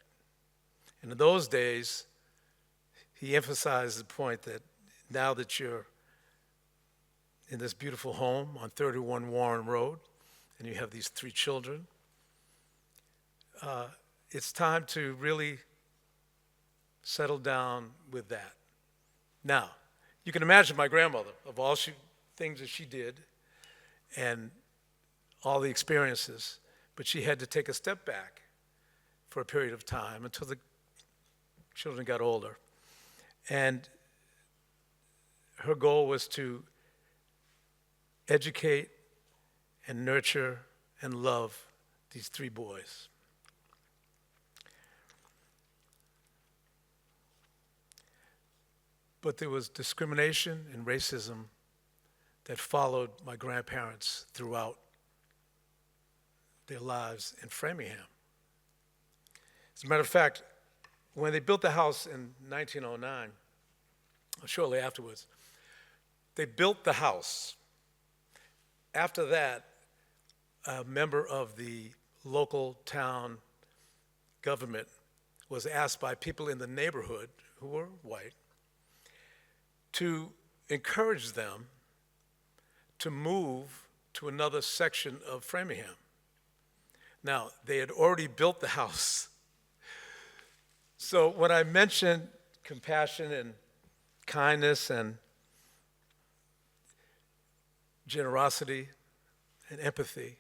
And in those days, he emphasized the point that now that you're in this beautiful home on 31 Warren Road, and you have these 3 children, it's time to really settle down with that. Now, you can imagine my grandmother, of all things that she did and all the experiences, but she had to take a step back for a period of time until the children got older. And her goal was to educate and nurture and love these 3 boys. But there was discrimination and racism that followed my grandparents throughout their lives in Framingham. As a matter of fact, when they built the house in 1909, or shortly afterwards, they built the house. After that, a member of the local town government was asked by people in the neighborhood who were white to encourage them to move to another section of Framingham. Now, they had already built the house. So when I mentioned compassion and kindness and generosity and empathy,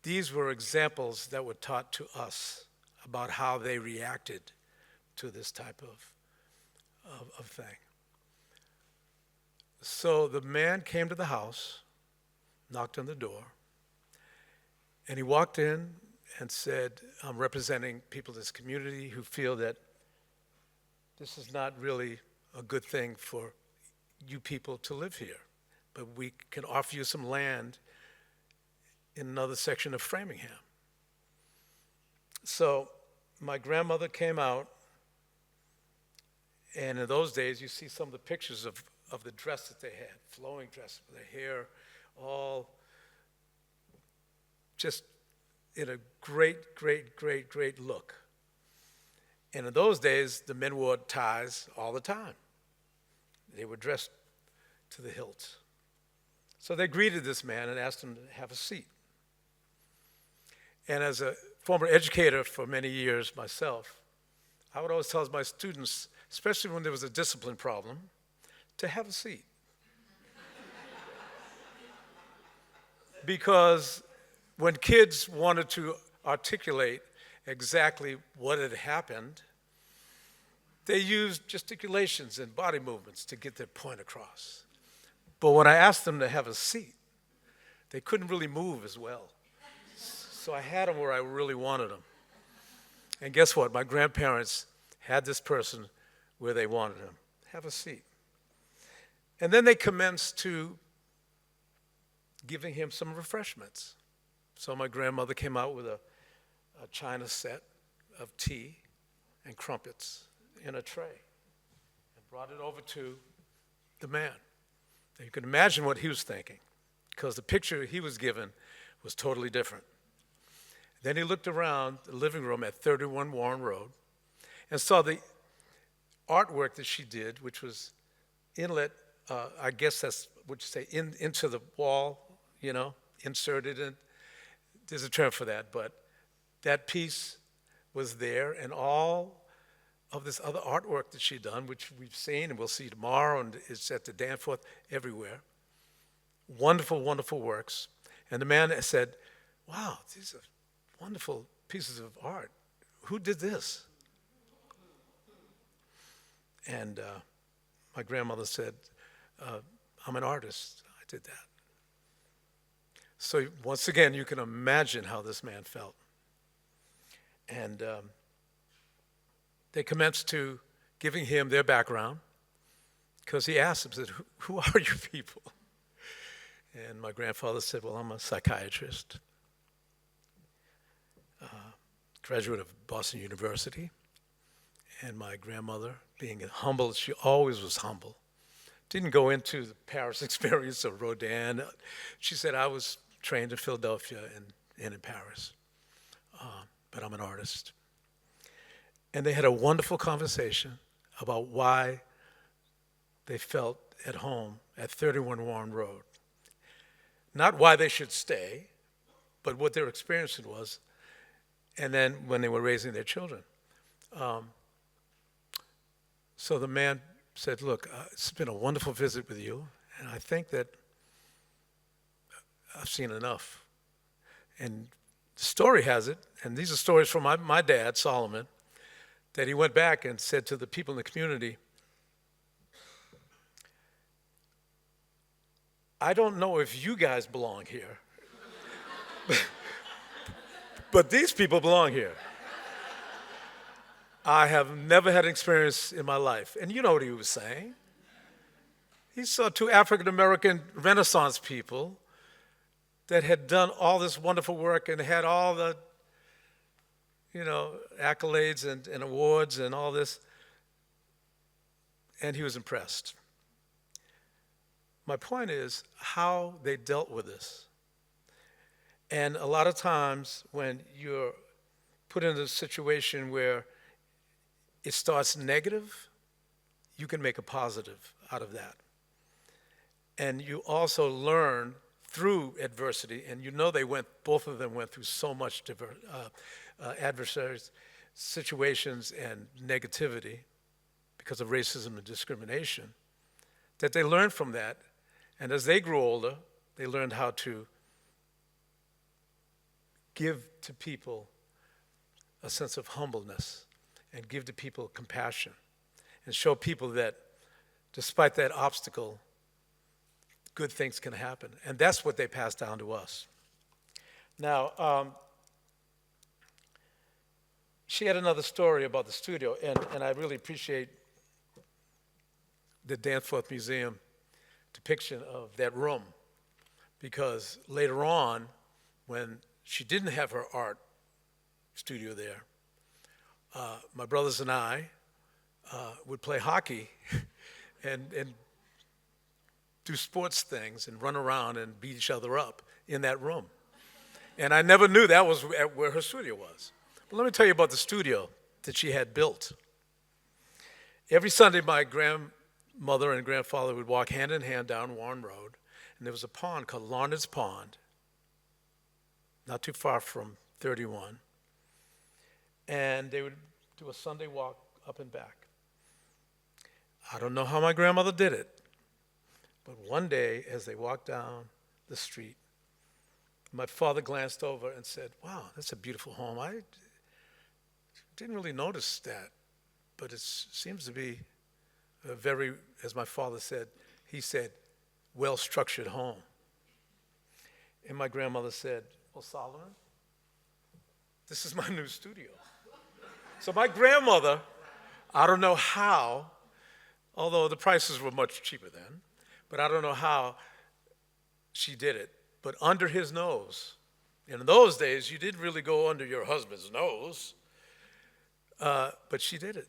these were examples that were taught to us about how they reacted to this type of thing. So the man came to the house, knocked on the door, and he walked in and said, I'm representing people in this community who feel that this is not really a good thing for you people to live here, but we can offer you some land in another section of Framingham. So my grandmother came out, and in those days, you see some of the pictures of the dress that they had, flowing dress, with their hair all just in a great, great, great, great look. And in those days, the men wore ties all the time. They were dressed to the hilt. So they greeted this man and asked him to have a seat. And as a former educator for many years myself, I would always tell my students, especially when there was a discipline problem, to have a seat. Because when kids wanted to articulate exactly what had happened, they used gesticulations and body movements to get their point across. But when I asked them to have a seat, they couldn't really move as well. So I had them where I really wanted them. And guess what? My grandparents had this person where they wanted him. Have a seat. And then they commenced to giving him some refreshments. So my grandmother came out with a china set of tea and crumpets in a tray and brought it over to the man. Now you can imagine what he was thinking, because the picture he was given was totally different. Then he looked around the living room at 31 Warren Road and saw the artwork that she did, which was inlet, I guess that's what you say, into the wall, you know, inserted in. There's a term for that, but that piece was there, and all of this other artwork that she'd done, which we've seen and we'll see tomorrow, and it's at the Danforth everywhere. Wonderful, wonderful works. And the man said, wow, these are wonderful pieces of art. Who did this? And my grandmother said, I'm an artist. I did that. So once again, you can imagine how this man felt. And they commenced to giving him their background, because he asked them, said, who are you people? And my grandfather said, well, I'm a psychiatrist, graduate of Boston University. And my grandmother, being humble, she always was humble, didn't go into the Paris experience of Rodin. She said, I was trained in Philadelphia and in Paris, but I'm an artist. And they had a wonderful conversation about why they felt at home at 31 Warren Road. Not why they should stay, but what their experience was, and then when they were raising their children. So the man said, look, it's been a wonderful visit with you, and I think that I've seen enough. And the story has it, and these are stories from my dad, Solomon, that he went back and said to the people in the community, I don't know if you guys belong here, but these people belong here. I have never had an experience in my life. And you know what he was saying. He saw two African-American Renaissance people that had done all this wonderful work and had all the, you know, accolades and awards and all this. And he was impressed. My point is how they dealt with this. And a lot of times when you're put in a situation where it starts negative, you can make a positive out of that. And you also learn through adversity, and you know both of them went through so much adversaries, situations and negativity because of racism and discrimination, that they learned from that. And as they grew older, they learned how to give to people a sense of humbleness and give to people compassion and show people that despite that obstacle, good things can happen. And that's what they passed down to us. Now, she had another story about the studio, and I really appreciate the Danforth Museum depiction of that room, because later on, when she didn't have her art studio there, my brothers and I would play hockey and do sports things and run around and beat each other up in that room. And I never knew that was where her studio was. But let me tell you about the studio that she had built. Every Sunday, my grandmother and grandfather would walk hand in hand down Warren Road, and there was a pond called Larned's Pond, not too far from 31. And they would do a Sunday walk up and back. I don't know how my grandmother did it, but one day as they walked down the street, my father glanced over and said, wow, that's a beautiful home. I didn't really notice that, but it seems to be a very, as my father said, he said, well-structured home. And my grandmother said, well, Solomon, this is my new studio. So my grandmother I don't know how, although the prices were much cheaper then, but I don't know how she did it. But under his nose, and in those days, you didn't really go under your husband's nose, but she did it.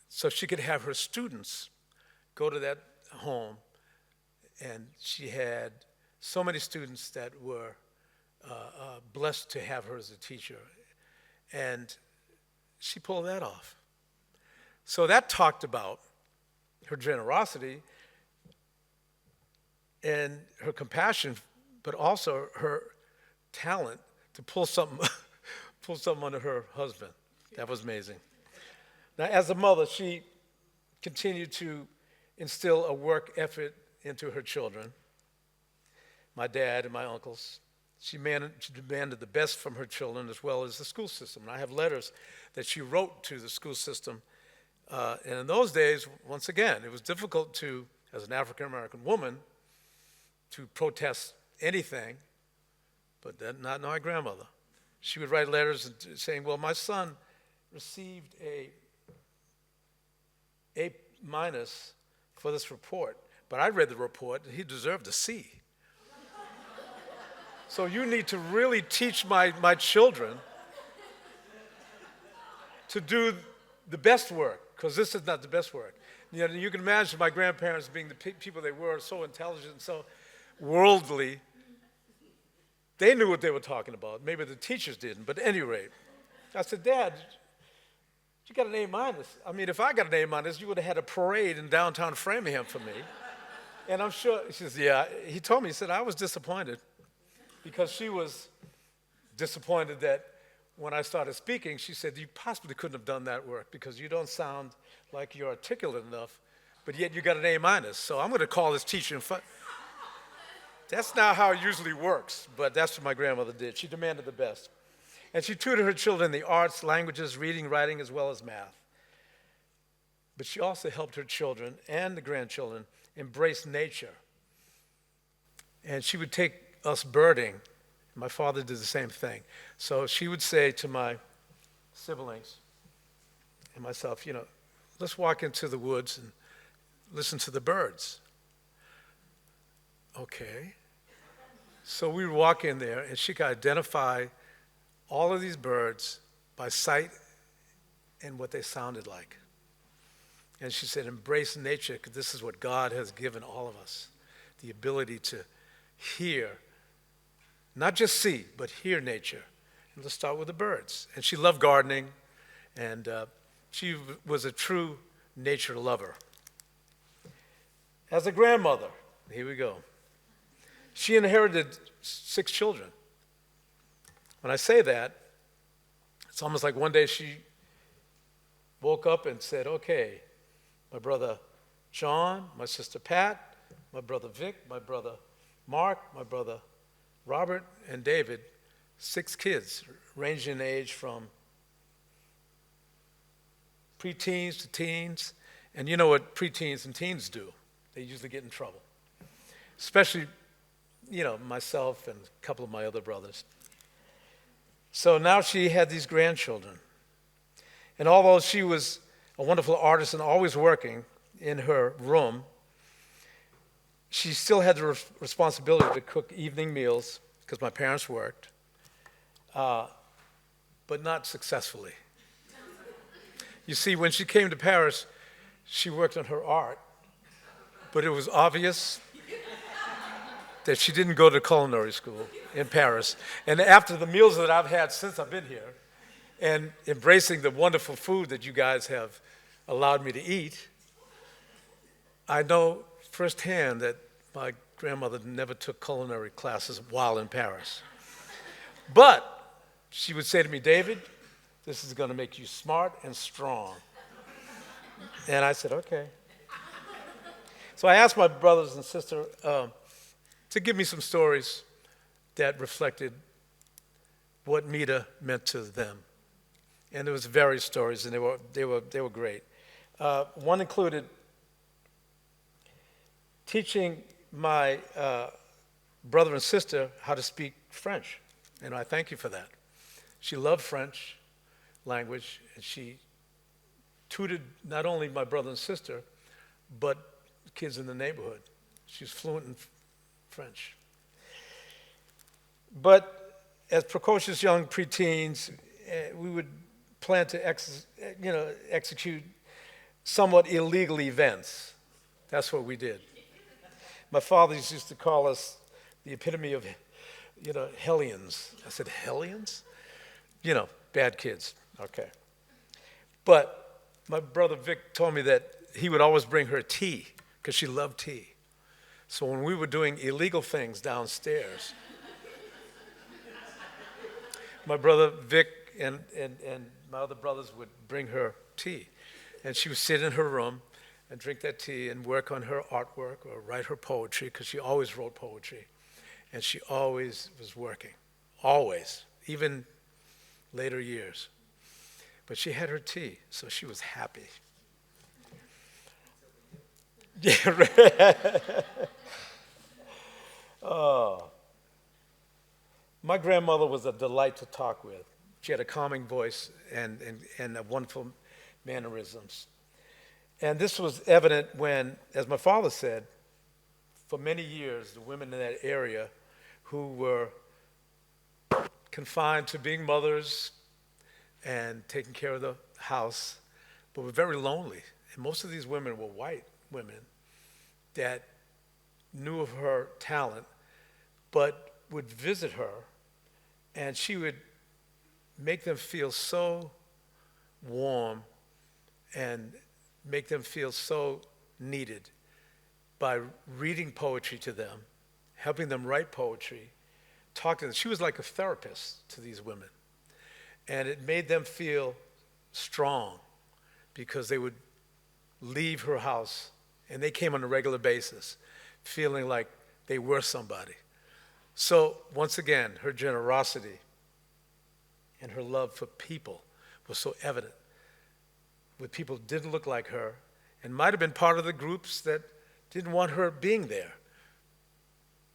So she could have her students go to that home, and she had so many students that were blessed to have her as a teacher. And she pulled that off. So that talked about her generosity and her compassion, but also her talent to pull something, pull something under her husband. That was amazing. Now, as a mother, she continued to instill a work effort into her children, my dad and my uncles. She demanded the best from her children as well as the school system. And I have letters that she wrote to the school system. And in those days, once again, it was difficult to, as an African-American woman, to protest anything, but then not my grandmother. She would write letters saying, well, my son received a minus for this report, but I read the report and he deserved a C. So you need to really teach my children to do the best work, because this is not the best work. You know, you can imagine my grandparents being the people they were, so intelligent and so worldly. They knew what they were talking about. Maybe the teachers didn't, but at any rate. I said, Dad, you got an A minus. I mean, if I got an A minus, you would have had a parade in downtown Framingham for me. And I'm sure, she says, yeah. He told me, he said, I was disappointed because she was disappointed that when I started speaking, she said, you possibly couldn't have done that work because you don't sound like you're articulate enough, but yet you got an A minus. So I'm going to call this teacher. That's not how it usually works, but that's what my grandmother did. She demanded the best. And she tutored her children in the arts, languages, reading, writing, as well as math. But she also helped her children and the grandchildren embrace nature. And she would take us birding. My father did the same thing. So she would say to my siblings and myself, you know, let's walk into the woods and listen to the birds. Okay. So we would walk in there, and she could identify all of these birds by sight and what they sounded like. And she said, embrace nature, because this is what God has given all of us, the ability to hear, not just see, but hear nature. And let's start with the birds. And she loved gardening, and she was a true nature lover. As a grandmother, here we go. She inherited 6 children. When I say that, it's almost like one day she woke up and said, okay, my brother John, my sister Pat, my brother Vic, my brother Mark, my brother Robert, and David, 6 kids, ranging in age from preteens to teens. And you know what preteens and teens do. They usually get in trouble, especially, you know, myself and a couple of my other brothers. So now she had these grandchildren. And although she was a wonderful artist and always working in her room, she still had the responsibility to cook evening meals, because my parents worked, but not successfully. You see, when she came to Paris, she worked on her art, but it was obvious that she didn't go to culinary school in Paris. And after the meals that I've had since I've been here, and embracing the wonderful food that you guys have allowed me to eat, I know firsthand that my grandmother never took culinary classes while in Paris. But she would say to me, David, this is going to make you smart and strong. And I said, okay. So I asked my brothers and sister to give me some stories that reflected what Mita meant to them. And there was various stories, and they were great. One included teaching my brother and sister how to speak French, and I thank you for that. She loved French language, and she tutored not only my brother and sister, but kids in the neighborhood. She's fluent in French. But as precocious young preteens, we would plan to execute somewhat illegal events. That's what we did. My father used to call us the epitome of, hellions. I said, hellions? Bad kids, okay. But my brother Vic told me that he would always bring her tea, because she loved tea. So when we were doing illegal things downstairs, my brother Vic and my other brothers would bring her tea. And she would sit in her room and drink that tea and work on her artwork or write her poetry, because she always wrote poetry. And she always was working, always, even later years. But she had her tea, so she was happy. Yeah. Oh. My grandmother was a delight to talk with. She had a calming voice and wonderful mannerisms. And this was evident when, as my father said, for many years, the women in that area who were confined to being mothers and taking care of the house, but were very lonely. And most of these women were white women that knew of her talent, but would visit her, and she would make them feel so warm and make them feel so needed by reading poetry to them, helping them write poetry, talking to them. She was like a therapist to these women. And it made them feel strong, because they would leave her house, and they came on a regular basis, feeling like they were somebody. So once again, her generosity and her love for people was so evident, with people who didn't look like her and might have been part of the groups that didn't want her being there.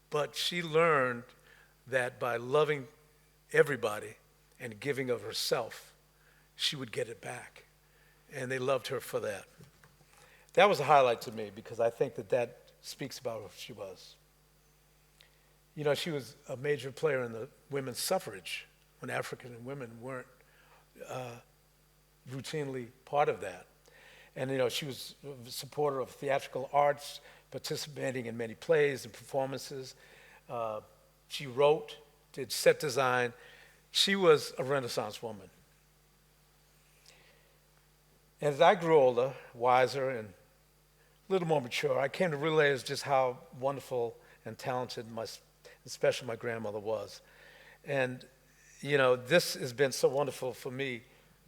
But she learned that by loving everybody and giving of herself, she would get it back. And they loved her for that. That was a highlight to me, because I think that speaks about who she was. She was a major player in the women's suffrage when African women weren't routinely part of that. And she was a supporter of theatrical arts, participating in many plays and performances. She wrote, did set design. She was a Renaissance woman. As I grew older, wiser, and a little more mature, I came to realize just how wonderful and talented, especially my grandmother, was. And, this has been so wonderful for me,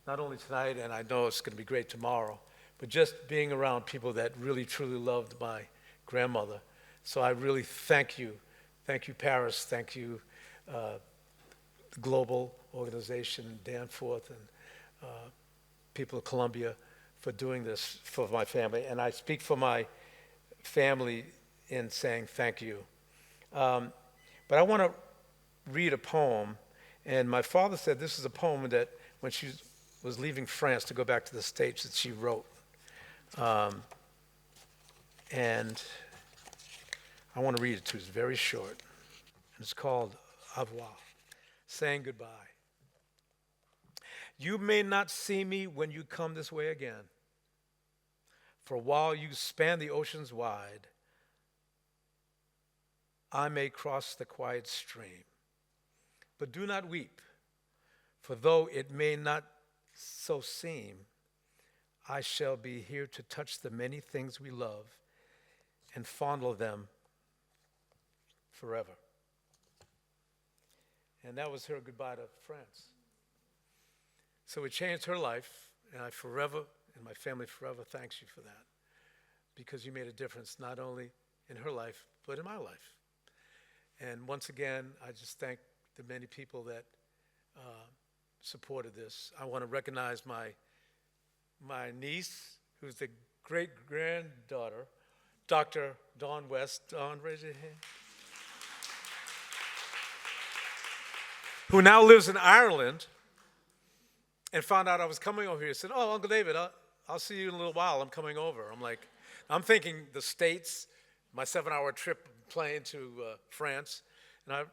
not only tonight, and I know it's going to be great tomorrow, but just being around people that really, truly loved my grandmother. So I really thank you. Thank you, Paris. Thank you, the global organization, Danforth, and people of Columbia, for doing this for my family. And I speak for my family in saying thank you. But I want to read a poem. And my father said this is a poem that when she was leaving France to go back to the States that she wrote. And I want to read it to you. It's very short. And it's called Au revoir, saying goodbye. You may not see me when you come this way again, for while you span the oceans wide, I may cross the quiet stream. But do not weep, for though it may not so seem, I shall be here to touch the many things we love and fondle them forever. And that was her goodbye to France. So it changed her life, and I forever, and my family forever thanks you for that, because you made a difference not only in her life, but in my life. And once again, I just thank the many people that supported this. I want to recognize my niece, who's the great-granddaughter, Dr. Dawn West. Dawn, raise your hand. Who now lives in Ireland, and found out I was coming over here. Said, "Oh, Uncle David, I'll see you in a little while. I'm coming over. I'm thinking the States, my 7-hour trip plane to France, and I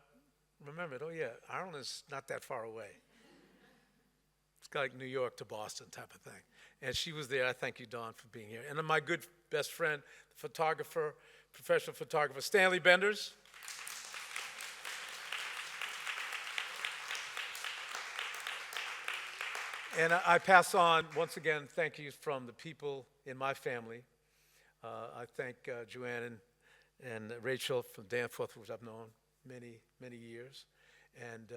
remembered, oh yeah, Ireland is not that far away. It's like New York to Boston type of thing. And she was there. I thank you, Dawn, for being here. And then my good best friend, the photographer, professional photographer, Stanley Benders. And I pass on, once again, thank you from the people in my family. I thank Joanne and Rachel from Danforth, which I've known many, many years. And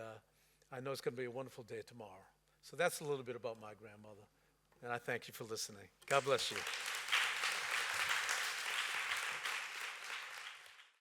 I know it's going to be a wonderful day tomorrow. So that's a little bit about my grandmother. And I thank you for listening. God bless you.